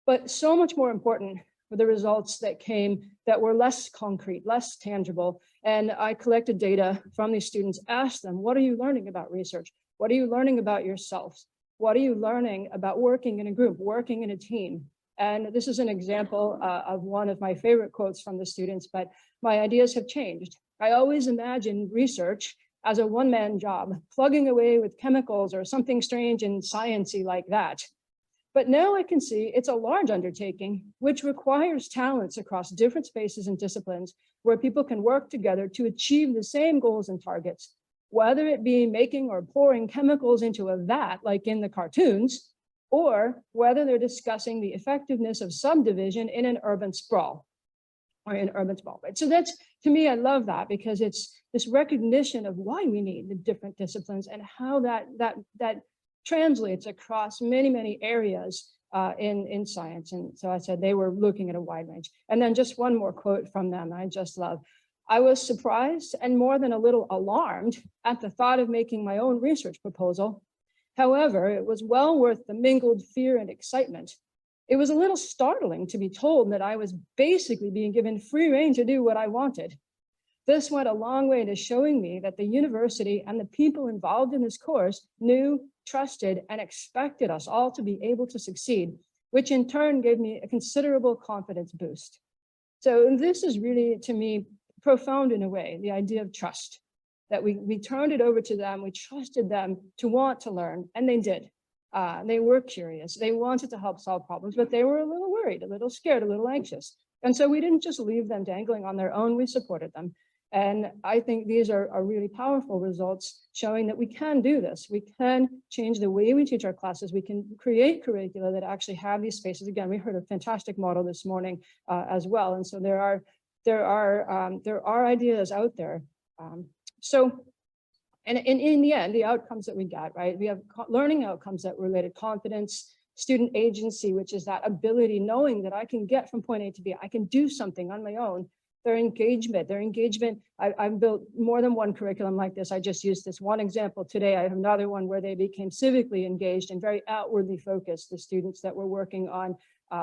but so much more important were the results that came that were less concrete, less tangible. And I collected data from these students, asked them, what are you learning about research? What are you learning about yourselves? What are you learning about working in a group, working in a team? And this is an example of one of my favorite quotes from the students, but my ideas have changed. I always imagined research as a one-man job, plugging away with chemicals or something strange and sciencey like that. But now I can see it's a large undertaking, which requires talents across different spaces and disciplines where people can work together to achieve the same goals and targets, whether it be making or pouring chemicals into a vat like in the cartoons, or whether they're discussing the effectiveness of subdivision in an urban sprawl or in urban sprawl, right? So that's, to me, I love that, because it's this recognition of why we need the different disciplines and how that translates across many, many areas in science. And so I said they were looking at a wide range. And then just one more quote from them I just love. I was surprised and more than a little alarmed at the thought of making my own research proposal. However, it was well worth the mingled fear and excitement. It was a little startling to be told that I was basically being given free rein to do what I wanted. This went a long way to showing me that the university and the people involved in this course knew, trusted, and expected us all to be able to succeed, which in turn gave me a considerable confidence boost. So this is really, to me, profound in a way, the idea of trust, that we turned it over to them, we trusted them to want to learn, and they did. They were curious, they wanted to help solve problems, but they were a little worried, a little scared, a little anxious. And so we didn't just leave them dangling on their own, we supported them. And I think these are really powerful results showing that we can do this. We can change the way we teach our classes. We can create curricula that actually have these spaces. Again, we heard a fantastic model this morning as well. And so there are ideas out there. And in the end, the outcomes that we get, right? We have learning outcomes that related confidence, student agency, which is that ability, knowing that I can get from point A to B, I can do something on my own. Their engagement, I've built more than one curriculum like this. I just used this one example today. I have another one where they became civically engaged and very outwardly focused, the students that were working on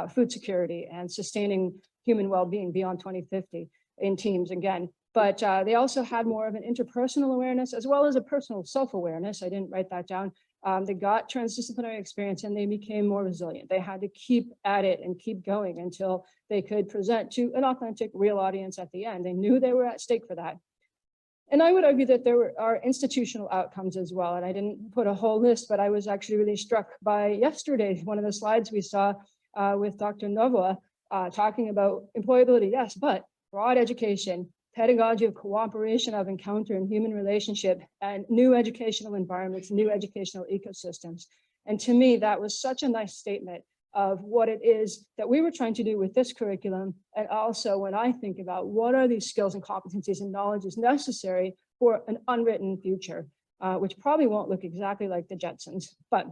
food security and sustaining human well-being beyond 2050 in teams again. But they also had more of an interpersonal awareness as well as a personal self-awareness. I didn't write that down. They got transdisciplinary experience and they became more resilient. They had to keep at it and keep going until they could present to an authentic, real audience at the end. They knew they were at stake for that. And I would argue that there are institutional outcomes as well. And I didn't put a whole list, but I was actually really struck by yesterday, one of the slides we saw with Dr. Novoa talking about employability, yes, but broad education, pedagogy of cooperation, of encounter and human relationship, and new educational environments, new educational ecosystems. And to me, that was such a nice statement of what it is that we were trying to do with this curriculum. And also when I think about what are these skills and competencies and knowledges necessary for an unwritten future, which probably won't look exactly like the Jetsons, but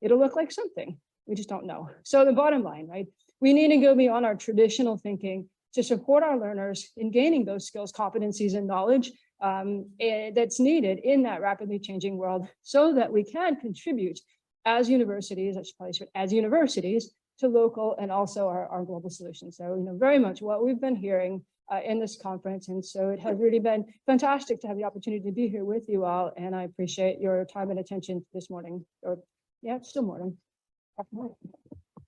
it'll look like something. We just don't know. So the bottom line, right? We need to go beyond our traditional thinking to support our learners in gaining those skills, competencies, and knowledge that's needed in that rapidly changing world so that we can contribute as universities, I should probably say, as universities to local and also our global solutions. So, very much what we've been hearing in this conference. And so it has really been fantastic to have the opportunity to be here with you all. And I appreciate your time and attention this morning, or yeah, it's still morning.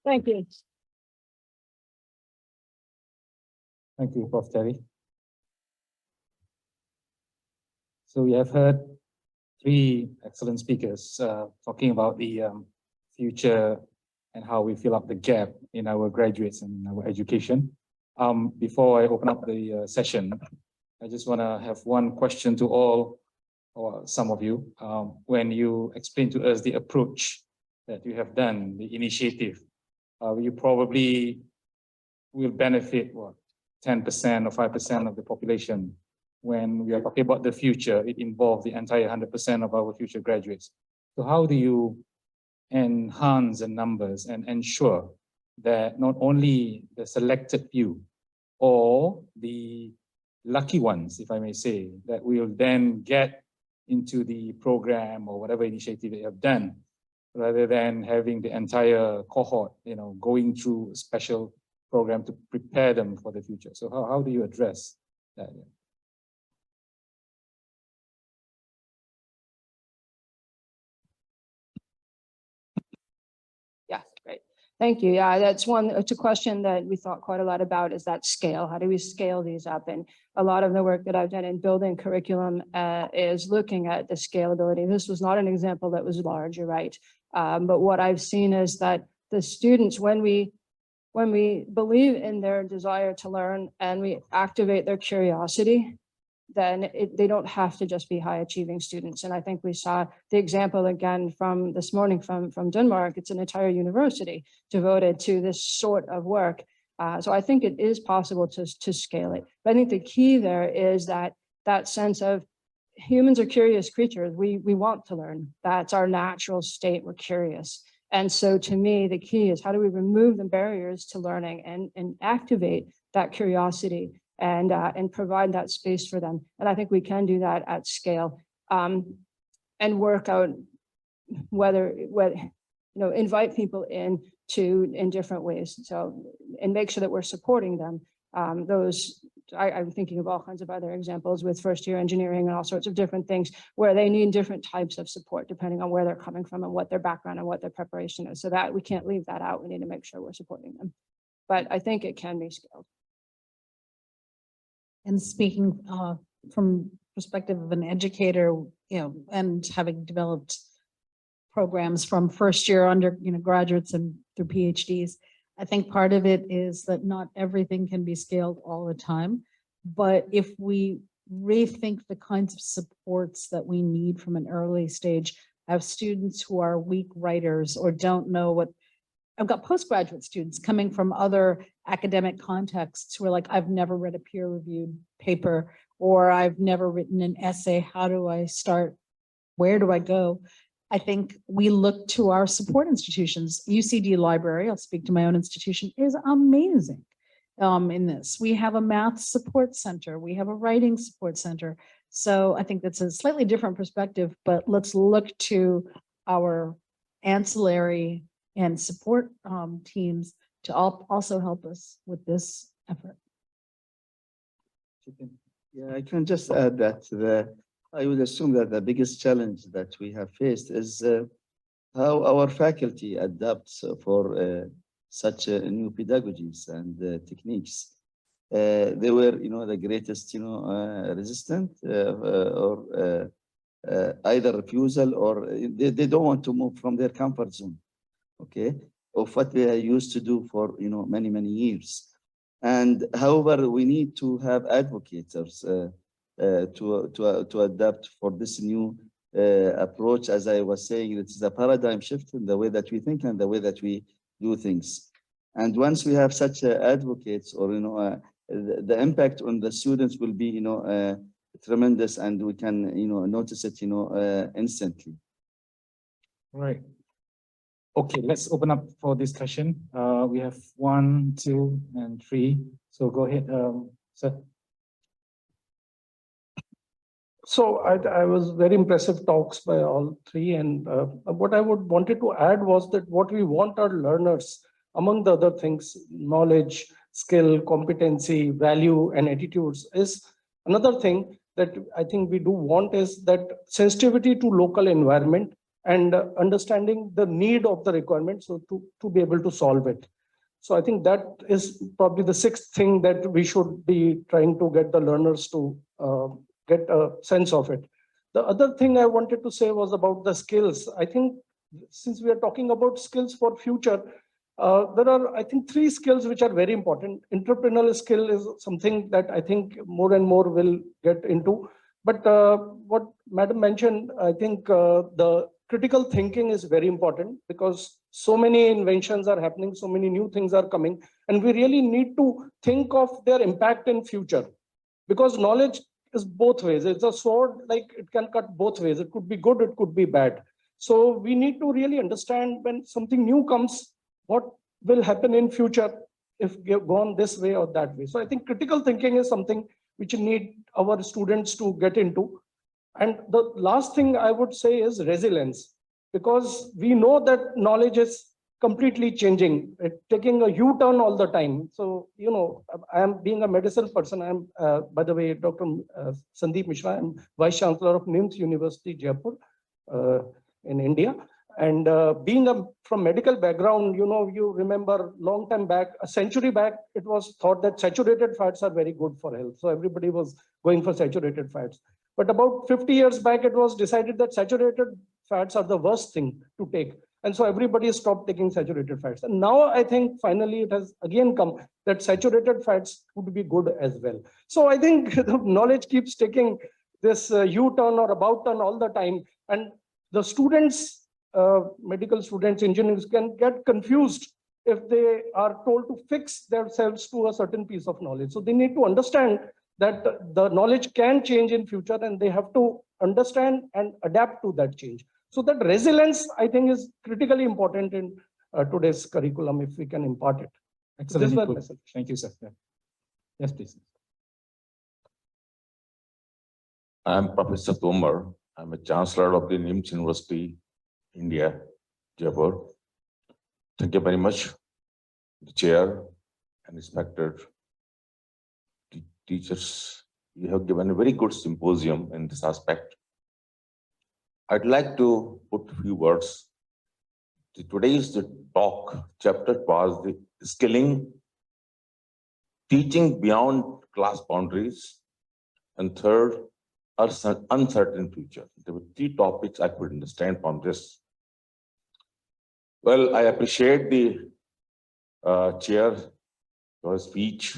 Thank you. Thank you, Prof. Terry. So we have heard three excellent speakers talking about the future and how we fill up the gap in our graduates and our education. Before I open up the session, I just want to have one question to all or some of you. When you explain to us the approach that you have done, the initiative, you probably will benefit what? 10% or 5% of the population. When we are talking about the future, it involves the entire 100% of our future graduates. So how do you enhance the numbers and ensure that not only the selected few or the lucky ones, if I may say, that will then get into the program or whatever initiative they have done, rather than having the entire cohort, going through a special program to prepare them for the future. So how do you address that? Yeah, great. Thank you. Yeah, it's a question that we thought quite a lot about, is that scale. How do we scale these up? And a lot of the work that I've done in building curriculum is looking at the scalability. This was not an example that was large, you're right. But what I've seen is that the students, when we believe in their desire to learn and we activate their curiosity, then they don't have to just be high achieving students. And I think we saw the example again from this morning from Denmark. It's an entire university devoted to this sort of work. So I think it is possible to scale it. But I think the key there is that sense of humans are curious creatures. We want to learn. That's our natural state. We're curious. And so to me, the key is how do we remove the barriers to learning and activate that curiosity and provide that space for them. And I think we can do that at scale and work out whether invite people in different ways. So, and make sure that we're supporting them. I'm thinking of all kinds of other examples with first year engineering and all sorts of different things where they need different types of support depending on where they're coming from and what their background and what their preparation is. So that we can't leave that out. We need to make sure we're supporting them. But I think it can be scaled. And speaking from perspective of an educator, and having developed programs from first year undergraduates and through PhDs, I think part of it is that not everything can be scaled all the time. But if we rethink the kinds of supports that we need from an early stage. I have students who are weak writers or don't know what, I've got postgraduate students coming from other academic contexts who are like, I've never read a peer-reviewed paper, or I've never written an essay. How do I start? Where do I go? I think we look to our support institutions. UCD Library, I'll speak to my own institution, is amazing in this. We have a math support center. We have a writing support center. So I think that's a slightly different perspective, but let's look to our ancillary and support teams to also help us with this effort. Yeah, I can just add that I would assume that the biggest challenge that we have faced is how our faculty adapts for such new pedagogies and techniques. They were, the greatest, resistant or either refusal or they don't want to move from their comfort zone, okay, of what they are used to do for, many, many years. And however, we need to have advocates to adapt for this new approach. As I was saying, it is a paradigm shift in the way that we think and the way that we do things. And once we have such advocates, or the impact on the students will be tremendous, and we can notice it instantly. Right. Okay, let's open up for discussion. We have 1, 2, and 3. So go ahead, sir. So I was very impressive talks by all three, and what I wanted to add was that what we want our learners, among the other things, knowledge, skill, competency, value, and attitudes, is another thing that I think we do want is that sensitivity to local environment and understanding the need of the requirement, so to be able to solve it. So I think that is probably the sixth thing that we should be trying to get the learners to get a sense of it. The other thing I wanted to say was about the skills. I think since we are talking about skills for future, there are, I think, 3 skills which are very important. Entrepreneurial skill is something that I think more and more will get into. But what Madam mentioned, I think the critical thinking is very important, because so many inventions are happening, so many new things are coming, and we really need to think of their impact in future, because knowledge is both ways. It's a sword, like it can cut both ways. It could be good, it could be bad. So we need to really understand when something new comes, what will happen in future if we have gone this way or that way. So I think critical thinking is something which need our students to get into. And the last thing I would say is resilience, because we know that knowledge is completely changing, taking a U-turn all the time. So, I am being a medicine person. I'm, by the way, Dr. Sandeep Mishra. I'm Vice Chancellor of NIMS University, Jaipur, in India. And being from medical background, you remember long time back, a century back, it was thought that saturated fats are very good for health. So everybody was going for saturated fats. But about 50 years back, it was decided that saturated fats are the worst thing to take. And so everybody stopped taking saturated fats. And now I think finally it has again come that saturated fats would be good as well. So I think the knowledge keeps taking this U-turn or about turn all the time. And the students, medical students, engineers can get confused if they are told to fix themselves to a certain piece of knowledge. So they need to understand that the knowledge can change in future, and they have to understand and adapt to that change. So that resilience, I think, is critically important in today's curriculum, if we can impart it. Excellent input. Thank you, sir. Yeah. Yes, please. I'm Professor Tomar. I'm a Chancellor of the NIMS University, India, Jaipur. Thank you very much, the chair and respected teachers. You have given a very good symposium in this aspect. I'd like to put a few words. Today's talk chapter was the skilling, teaching beyond class boundaries, and third, uncertain future. There were 3 topics I could understand from this. Well, I appreciate the chair for his speech,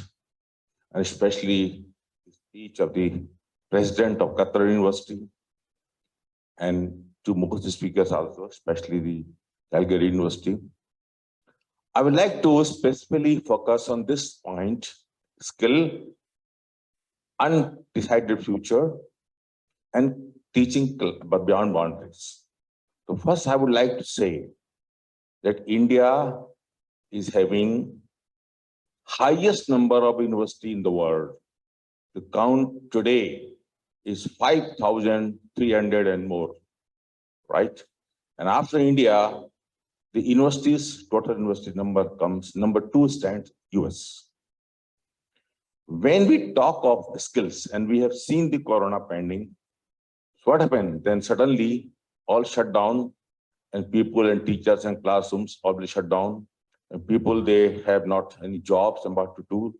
and especially the speech of the President of Qatar University, and to most speakers also, especially the Calgary University. I would like to specifically focus on this point, skill, undecided future, and teaching but beyond boundaries. So first, I would like to say that India is having highest number of university in the world. The count today is 5,300 and more, right? And after India, the universities, total university number comes, number 2 stands US. When we talk of skills, and we have seen the corona pending, so what happened? Then suddenly all shut down, and people and teachers and classrooms all be shut down, and people, they have not any jobs and what to do.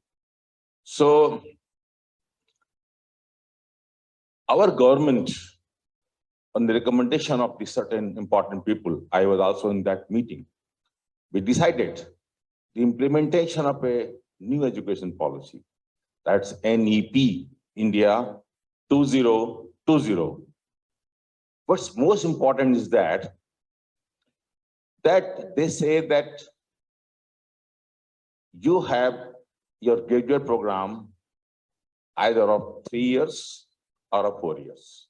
So our government, on the recommendation of the certain important people, I was also in that meeting, we decided the implementation of a new education policy. That's NEP, India 2020. What's most important is that they say that you have your graduate program either of 3 years or of 4 years.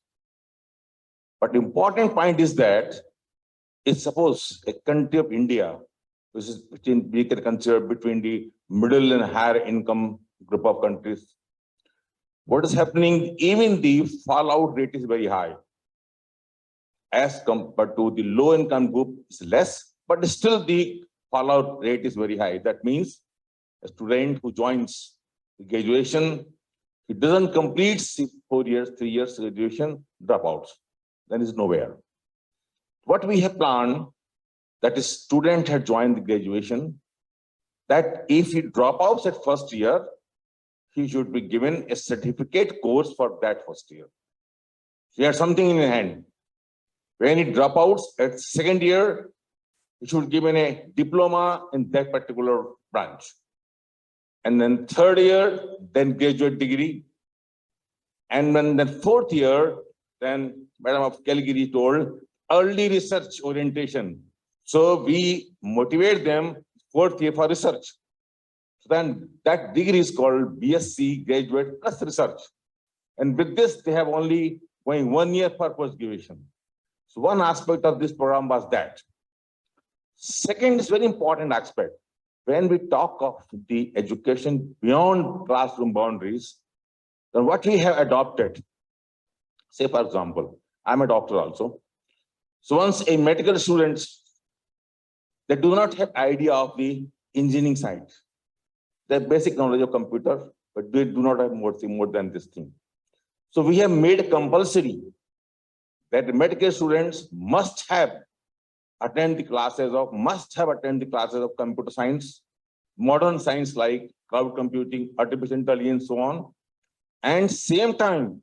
But the important point is that if suppose a country of India, which is between, we can consider between the middle and higher income group of countries, what is happening, even the fallout rate is very high. As compared to the low income group, is less, but still the fallout rate is very high. That means a student who joins the graduation, he doesn't complete 4 years, 3 years graduation, dropouts, then is nowhere. What we have planned, that is student had joined the graduation, that if he drop out at first year, he should be given a certificate course for that first year. He had something in hand. When he drop out at second year, he should be given a diploma in that particular branch. And then third year, then graduate degree. And then the fourth year, then Madam of Calgary told early research orientation. So we motivate them fourth year for research. So then that degree is called BSc graduate plus research. And with this, they have only going 1 year for post graduation. So one aspect of this program was that. Second is very important aspect. When we talk of the education beyond classroom boundaries, then what we have adopted, say for example, I'm a doctor also. So once a medical student, they do not have idea of the engineering side. They have basic knowledge of computer, but they do not have more than this thing. So we have made compulsory that the medical students must have attended the classes of computer science, modern science like cloud computing, artificial intelligence, so on. And same time,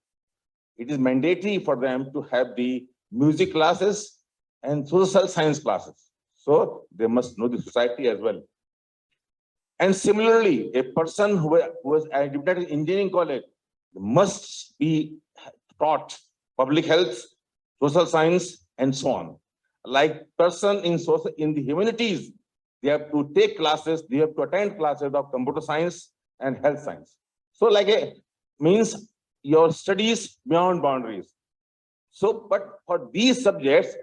it is mandatory for them to have the music classes and social science classes. So they must know the society as well. And similarly, a person who was admitted in engineering college must be taught public health, social science, and so on. Like person in the humanities, they have to take classes, they have to attend classes of computer science and health science. So like a means your studies beyond boundaries. So, but for these subjects,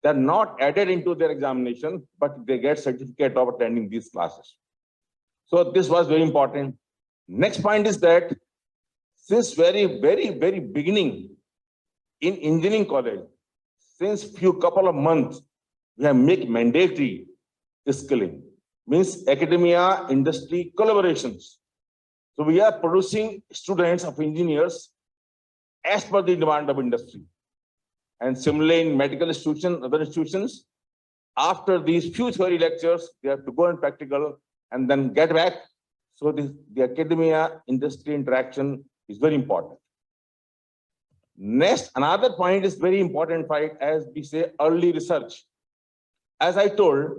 they're not added into their examination, but they get certificate of attending these classes. So this was very important. Next point is that since very beginning in engineering college, since couple of months, we have made mandatory skilling, means academia, industry collaborations. So we are producing students of engineers as per the demand of industry. And similarly in medical institutions, other institutions, after these few theory lectures, they have to go in practical and then get back. So the academia industry interaction is very important. Next, another point is very important point, as we say, early research. As I told,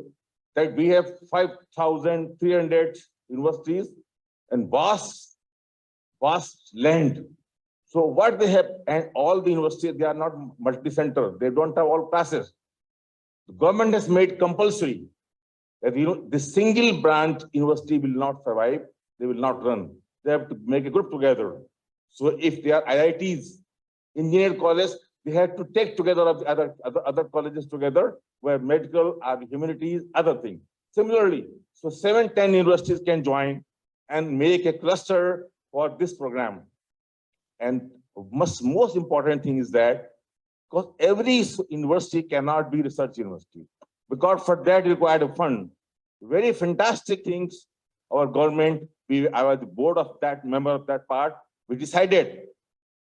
that we have 5,300 universities and vast land. So what they have, and all the universities, they are not multi-center. They don't have all classes. The government has made compulsory that the single branch university will not survive. They will not run. They have to make a group together. So if they are IITs, engineer college, they have to take together of the other colleges together, where medical or humanities, other things. Similarly, so 7-10 universities can join and make a cluster for this program. And most important thing is that, because every university cannot be research university, because for that required a fund. Very fantastic things. Our government, I was the board of that, member of that part, we decided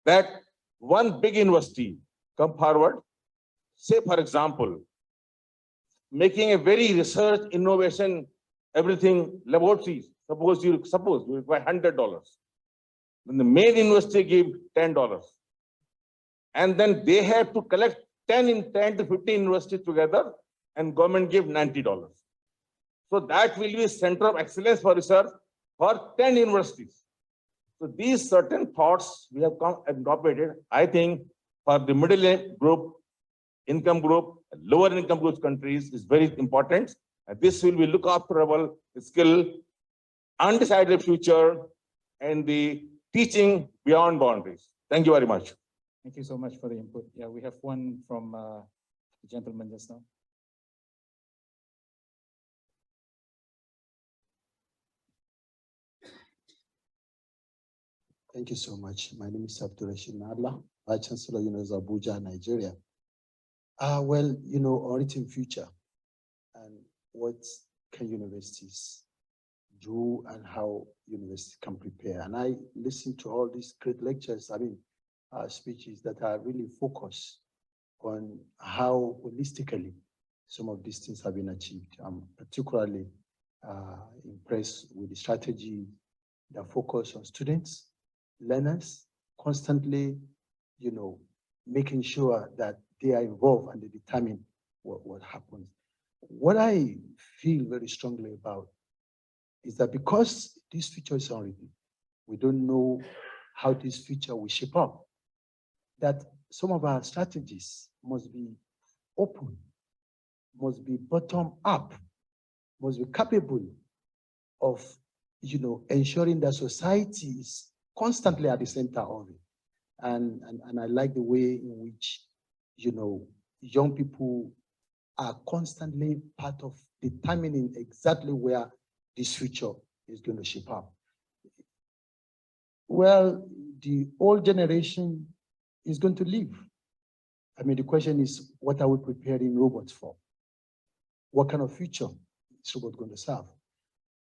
that one big university come forward, say for example, making a very research, innovation, everything, laboratories. Suppose you require $100. Then the main university give $10. And then they have to collect 10 to 15 universities together, and government give $90. So that will be a center of excellence for research for 10 universities. So these certain thoughts we have incorporated, I think, for the middle group, income group, lower income group countries is very important. And this will be look after our skill, undecided future, and the teaching beyond boundaries. Thank you very much. Thank you so much for the input. Yeah, we have one from the gentleman just now. Thank you so much. My name is Abdul Rashid Nadla, Vice Chancellor, University of Abuja, Nigeria. Well, unwritten future and what can universities do and how universities can prepare. And I listened to all these great lectures, speeches that are really focused on how holistically some of these things have been achieved. I'm particularly impressed with the strategy that focus on students, learners, constantly, making sure that they are involved and they determine what happens. What I feel very strongly about is that because this future is unwritten, we don't know how this future will shape up, that some of our strategies must be open, must be bottom up, must be capable of, ensuring that society is constantly at the center of it. And I like the way in which, young people are constantly part of determining exactly where this future is going to shape up. Well, the old generation is going to leave. The question is, what are we preparing robots for? What kind of future is robot going to serve?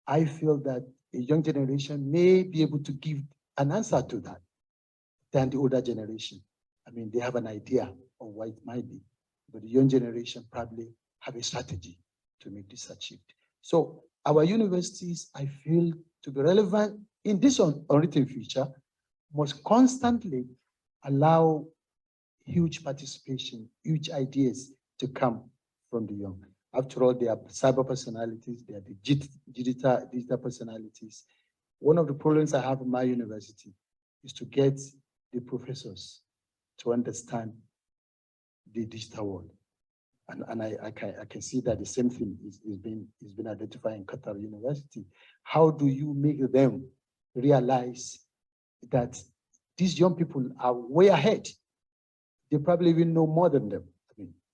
I feel that a young generation may be able to give an answer to that than the older generation. They have an idea of what it might be, but the young generation probably have a strategy to make this achieved. So our universities, I feel, to be relevant in this unwritten future, must constantly allow huge participation, huge ideas to come from the young. After all, they are cyber personalities, they are the digital personalities. One of the problems I have in my university is to get the professors to understand the digital world. And I can see that the same thing is being identified in Qatar University. How do you make them realize that these young people are way ahead? They probably even know more than them.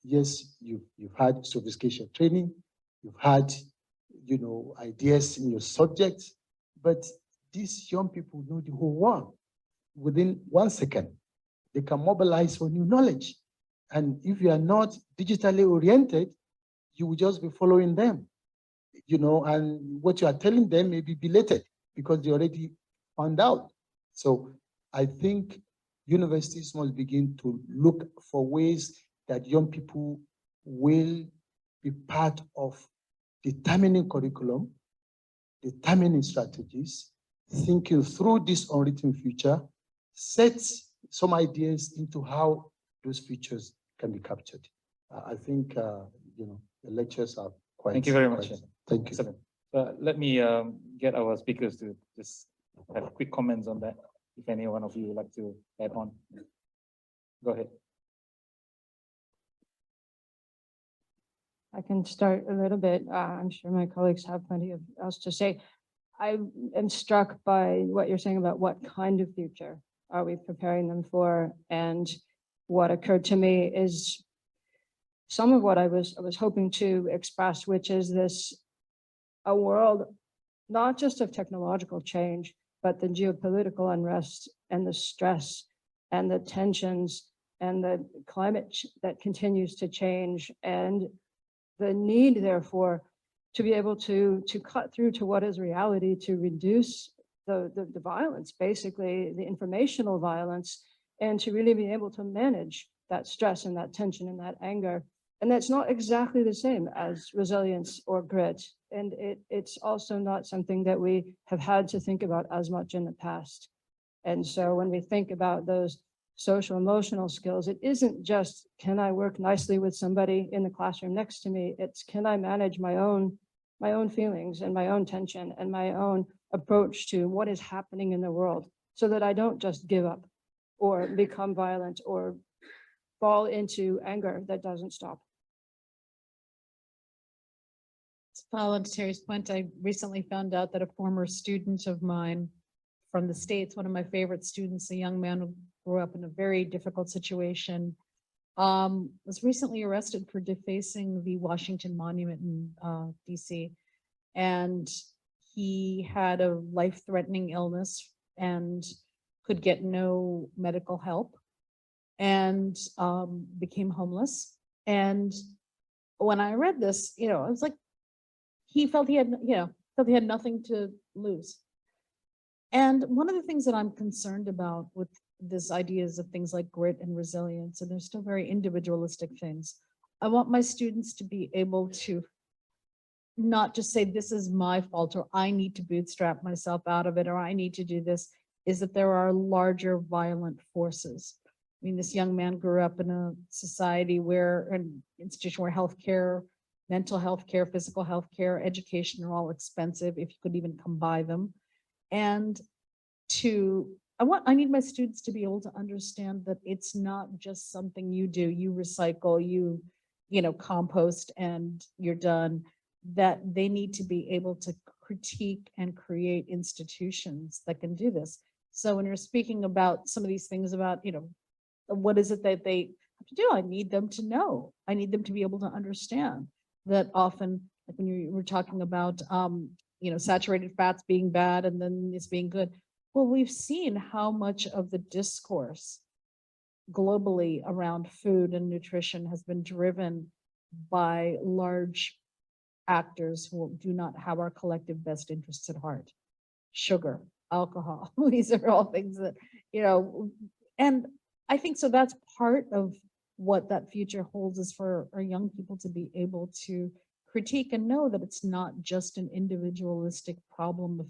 Yes, you've had sophistication training, you've had, ideas in your subject, but these young people know the whole world. Within 1 second, they can mobilize for new knowledge. And if you are not digitally oriented, you will just be following them, and what you are telling them may be belated because they already found out. So I think universities must begin to look for ways that young people will be part of determining curriculum, determining strategies, thinking through this unwritten future, set some ideas into how those futures can be captured. I think, the lectures are quite. Thank you very much. Thank you. Excellent. Let me get our speakers to just have quick comments on that. if any one of you would like to add on. Go ahead. I can start a little bit. I'm sure my colleagues have plenty of else to say. I am struck by what you're saying about what kind of future are we preparing them for? And what occurred to me is some of what I was hoping to express, which is this, a world not just of technological change, but the geopolitical unrest and the stress and the tensions and the climate that continues to change, and the need, therefore, to be able to cut through to what is reality, to reduce the violence, basically the informational violence, and to really be able to manage that stress and that tension and that anger. And that's not exactly the same as resilience or grit. And it's also not something that we have had to think about as much in the past. And so when we think about those social emotional skills, it isn't just, can I work nicely with somebody in the classroom next to me? It's, can I manage my own feelings and my own tension and my own approach to what is happening in the world, so that I don't just give up or become violent or fall into anger that doesn't stop. To follow to Terry's point, I recently found out that a former student of mine from the States, one of my favorite students, a young man who grew up in a very difficult situation, was recently arrested for defacing the Washington Monument in DC. And he had a life-threatening illness and could get no medical help, and became homeless. And when I read this, I was like, he felt he had, nothing to lose. And one of the things that I'm concerned about with this ideas of things like grit and resilience, and they're still very individualistic things. I want my students to be able to not just say, this is my fault, or I need to bootstrap myself out of it, or I need to do this, is that there are larger violent forces. I mean, this young man grew up in a society where, an institution where healthcare, mental health care, physical health care, education are all expensive, if you could even come by them. And I need my students to be able to understand that it's not just something you do, you recycle, you compost and you're done, that they need to be able to critique and create institutions that can do this. So when you're speaking about some of these things about, what is it that they have to do? I need them to know. I need them to be able to understand that often, like when you were talking about, saturated fats being bad and then this being good. Well, we've seen how much of the discourse globally around food and nutrition has been driven by large actors who do not have our collective best interests at heart. Sugar, alcohol, these are all things that, and I think so that's part of what that future holds, is for our young people to be able to critique and know that it's not just an individualistic problem of,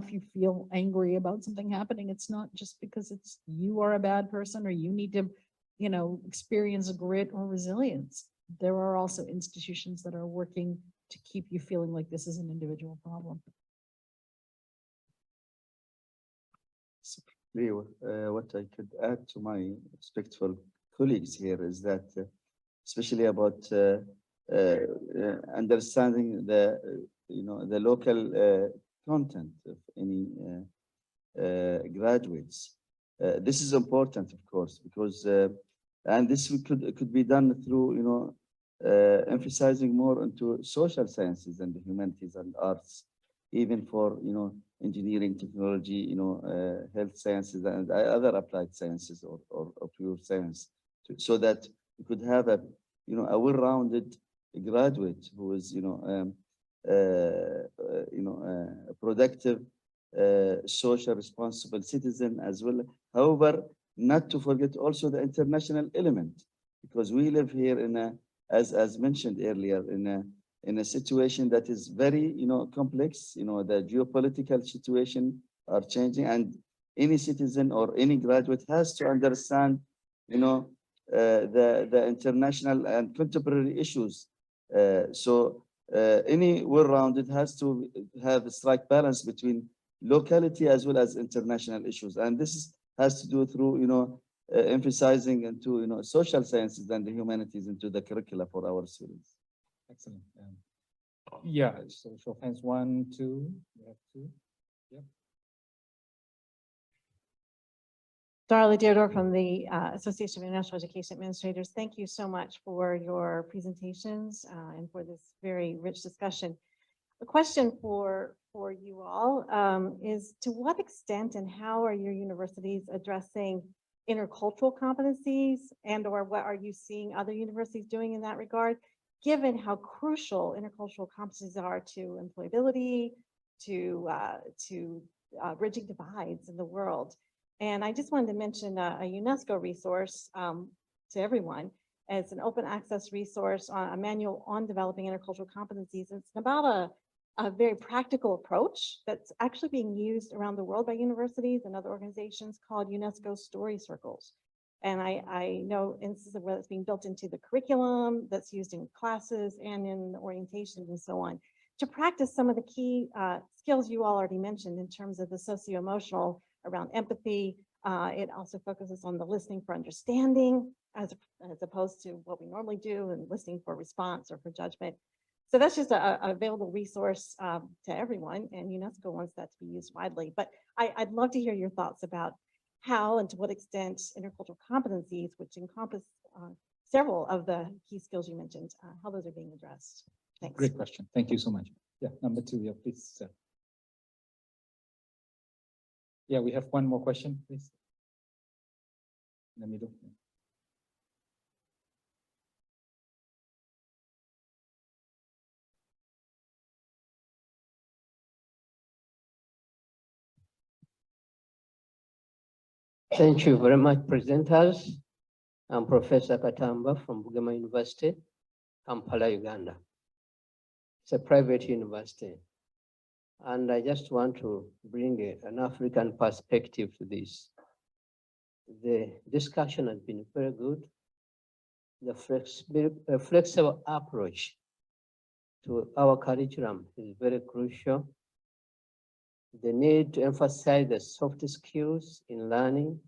if you feel angry about something happening, it's not just because it's you are a bad person or you need to, experience grit or resilience. There are also institutions that are working to keep you feeling like this is an individual problem. What I could add to my respectful colleagues here is that, especially about understanding the local content of any graduates. This is important, of course, because and this could be done through emphasizing more into social sciences and the humanities and arts, even for engineering, technology, health sciences and other applied sciences or pure science, so that we could have a well-rounded graduate who is a productive, social responsible citizen as well. However, not to forget also the international element, because we live here in a, as mentioned earlier, in a situation that is very complex. The geopolitical situation are changing, and any citizen or any graduate has to understand the international and contemporary issues. So any well-rounded has to have a strike balance between locality as well as international issues. And has to do through, emphasizing into, social sciences and the humanities into the curricula for our students. Excellent. Yeah, so show of hands, 1, 2, we have 2. Darla Deardor from the Association of International Education Administrators. Thank you so much for your presentations and for this very rich discussion. The question for you all is, to what extent and how are your universities addressing intercultural competencies, and or what are you seeing other universities doing in that regard, given how crucial intercultural competencies are to employability, to bridging divides in the world? And I just wanted to mention a UNESCO resource to everyone. It's an open access resource on a manual on developing intercultural competencies. It's about a very practical approach that's actually being used around the world by universities and other organizations called UNESCO Story Circles. And I know instances of where it's being built into the curriculum, that's used in classes and in orientations and so on, to practice some of the key skills you all already mentioned in terms of the socio-emotional around empathy. It also focuses on the listening for understanding as opposed to what we normally do and listening for response or for judgment. So that's just a available resource to everyone, and UNESCO wants that to be used widely. But I'd love to hear your thoughts about how and to what extent intercultural competencies, which encompass several of the key skills you mentioned, how those are being addressed. Thanks. Great question. Thank you so much. Yeah, number 2, yeah, please. Sir. Yeah, we have one more question, please. In the middle. Thank you very much, presenters. I'm Professor Katamba from Bugema University, Kampala, Uganda. It's a private university. And I just want to bring an African perspective to this. The discussion has been very good. The flexible approach to our curriculum is very crucial. The need to emphasize the soft skills in learning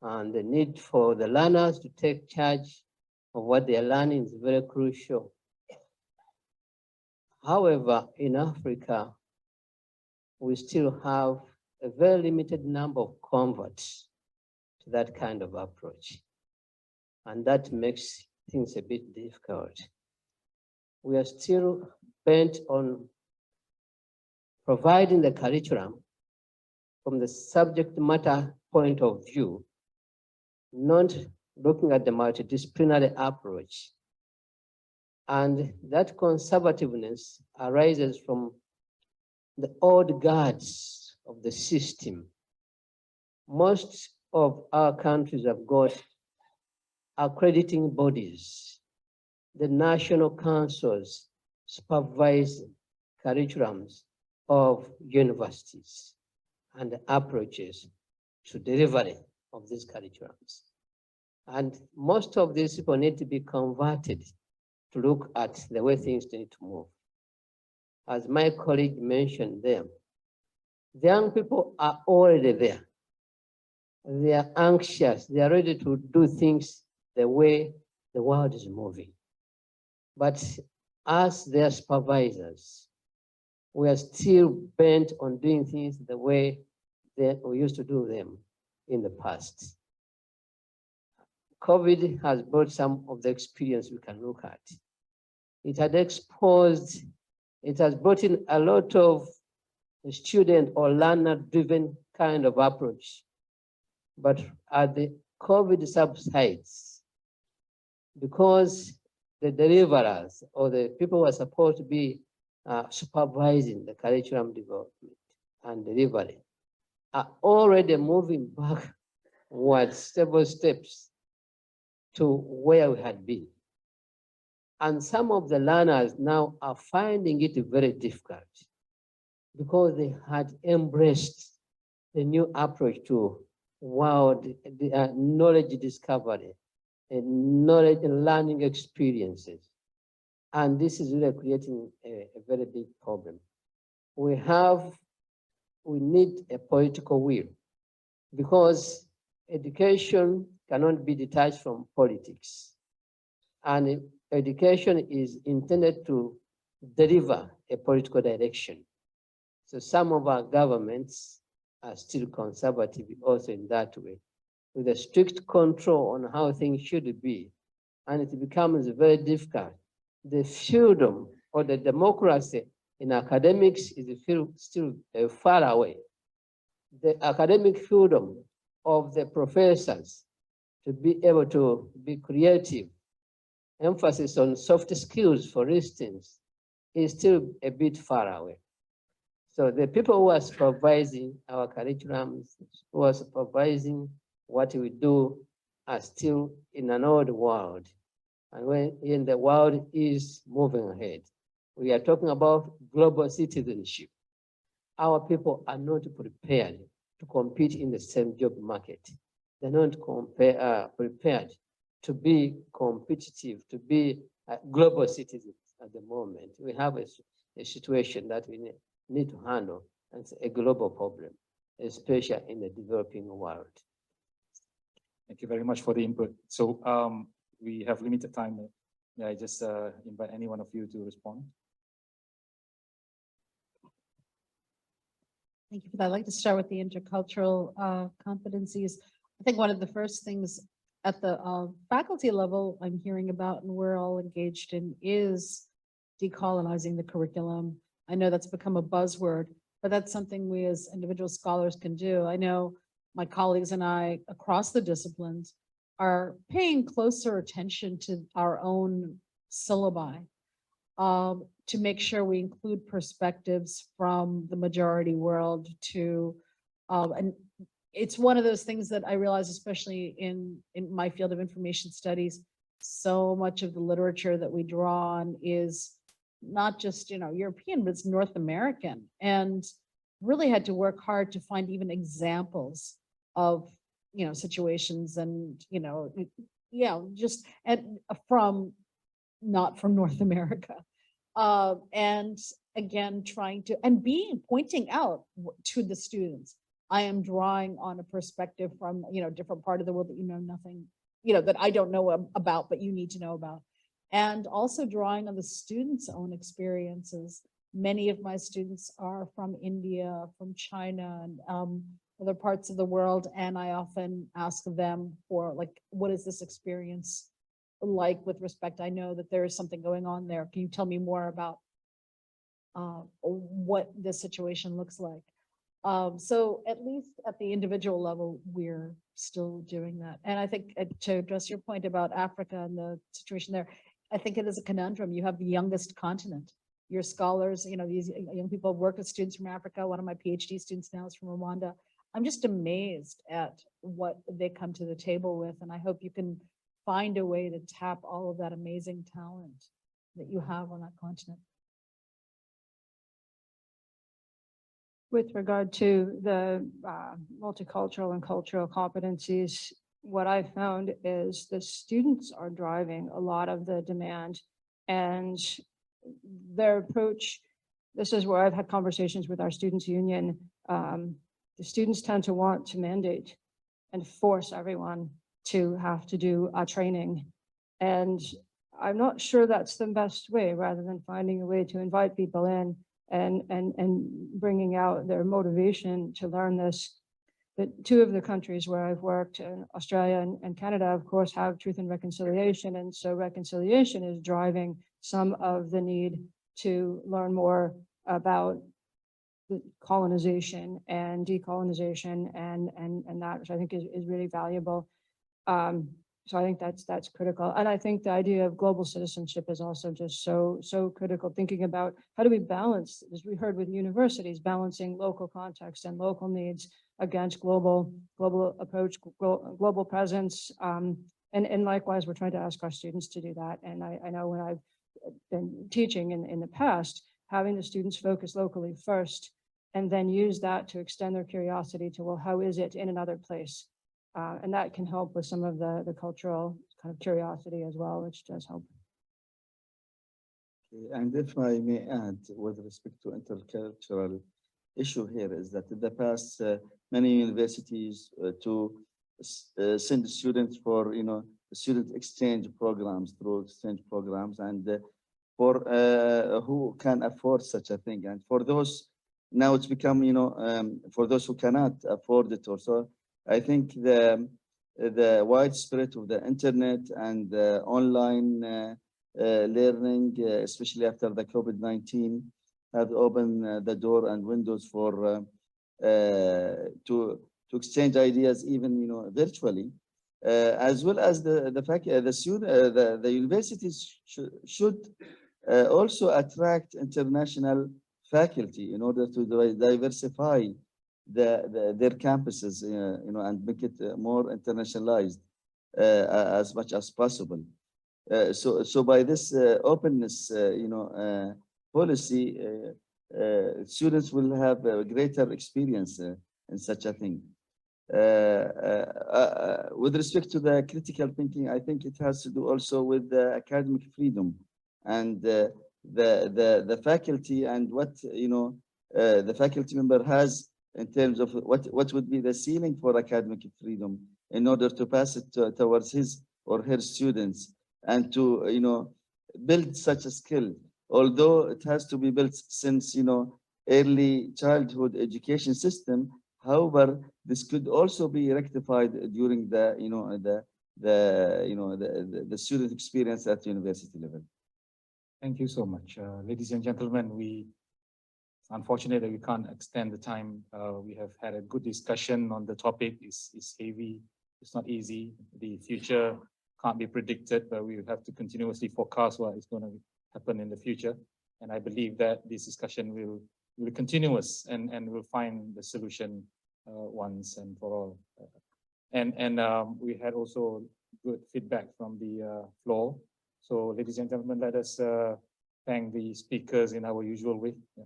and the need for the learners to take charge of what they are learning is very crucial. However, in Africa, we still have a very limited number of converts to that kind of approach. And that makes things a bit difficult. We are still bent on providing the curriculum from the subject matter point of view, not looking at the multidisciplinary approach. And that conservativeness arises from the old guards of the system. Most of our countries have got accrediting bodies, the national councils supervise curriculums of universities and approaches to delivery of these curriculums. And most of these people need to be converted to look at the way things need to move. As my colleague mentioned them, the young people are already there. They are anxious, they are ready to do things the way the world is moving. But as their supervisors, we are still bent on doing things the way that we used to do them in the past. COVID has brought some of the experience we can look at. It had exposed, it has brought in a lot of student or learner-driven kind of approach. But as the COVID subsides, because the deliverers or the people who are supposed to be supervising the curriculum development and delivery are already moving backwards several steps to where we had been. And some of the learners now are finding it very difficult because they had embraced the new approach to world knowledge discovery and knowledge and learning experiences. And this is really creating a very big problem. We have we need a political will, because education cannot be detached from politics. And education is intended to deliver a political direction. So some of our governments are still conservative also in that way, with a strict control on how things should be. And it becomes very difficult. The freedom or the democracy in academics is still far away. The academic freedom of the professors to be able to be creative, emphasis on soft skills, for instance, is still a bit far away. So the people who are supervising our curriculums, who are supervising what we do, are still in an old world. And when the world is moving ahead, we are talking about global citizenship. Our people are not prepared to compete in the same job market. They're not prepared to be competitive, to be global citizens at the moment. We have a situation that we need to handle, and it's a global problem, especially in the developing world. Thank you very much for the input. So we have limited time. May I just invite any one of you to respond? Thank you for that. I'd like to start with the intercultural competencies. I think one of the first things at the faculty level I'm hearing about and we're all engaged in is decolonizing the curriculum. I know that's become a buzzword, but that's something we as individual scholars can do. I know my colleagues and I across the disciplines are paying closer attention to our own syllabi to make sure we include perspectives from the majority world to, and it's one of those things that I realize, especially in my field of information studies, so much of the literature that we draw on is not just, European, but it's North American, and really had to work hard to find even examples of, situations and, just from, not from North America. And again, pointing out to the students, I am drawing on a perspective from, different part of the world that nothing, that I don't know about, but you need to know about. And also drawing on the students' own experiences. Many of my students are from India, from China, and other parts of the world. And I often ask them for, what is this experience like with respect? I know that there is something going on there. Can you tell me more about what this situation looks like? So at least at the individual level, we're still doing that. And I think to address your point about Africa and the situation there, I think it is a conundrum. You have the youngest continent. Your scholars, these young people work with students from Africa. One of my PhD students now is from Rwanda. I'm just amazed at what they come to the table with. And I hope you can find a way to tap all of that amazing talent that you have on that continent. With regard to the multicultural and cultural competencies, what I found is the students are driving a lot of the demand, and their approach, this is where I've had conversations with our students union. The students tend to want to mandate and force everyone to have to do a training. And I'm not sure that's the best way, rather than finding a way to invite people in and bringing out their motivation to learn this. The two of the countries where I've worked, in Australia and Canada, of course, have truth and reconciliation. And so reconciliation is driving some of the need to learn more about the colonization and decolonization and that, which I think is really valuable. So I think that's critical. And I think the idea of global citizenship is also just so critical, thinking about how do we balance, as we heard with universities, balancing local context and local needs against global approach, global presence. And likewise, we're trying to ask our students to do that. And I know when I've been teaching in the past, having the students focus locally first, and then use that to extend their curiosity to, well, how is it in another place? And that can help with some of the cultural kind of curiosity as well, which does help. Okay, and if I may add, with respect to intercultural issue here is that in the past, many universities send students for, student exchange programs, and for who can afford such a thing. And for those, now it's become, for those who cannot afford it also, I think the widespread of the internet and online learning, especially after the COVID-19, have opened the door and windows for to exchange ideas, even virtually, as well as the fact the universities should also attract international faculty in order to diversify their campuses, and make it more internationalized as much as possible. So by this openness, policy, students will have a greater experience in such a thing. With respect to the critical thinking, I think it has to do also with the academic freedom and the faculty, and what the faculty member has in terms of what would be the ceiling for academic freedom in order to pass it towards his or her students, and to build such a skill. Although it has to be built since early childhood education system, however, this could also be rectified during the student experience at university level. Thank you so much. Ladies and gentlemen, it's unfortunate that we can't extend the time. We have had a good discussion on the topic. It's heavy, it's not easy. The future can't be predicted, but we have to continuously forecast what is going to happen in the future. And I believe that this discussion will be continuous, and we'll find the solution once and for all. And we had also good feedback from the floor. So, ladies and gentlemen, let us thank the speakers in our usual way. Yeah.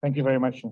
Thank you very much.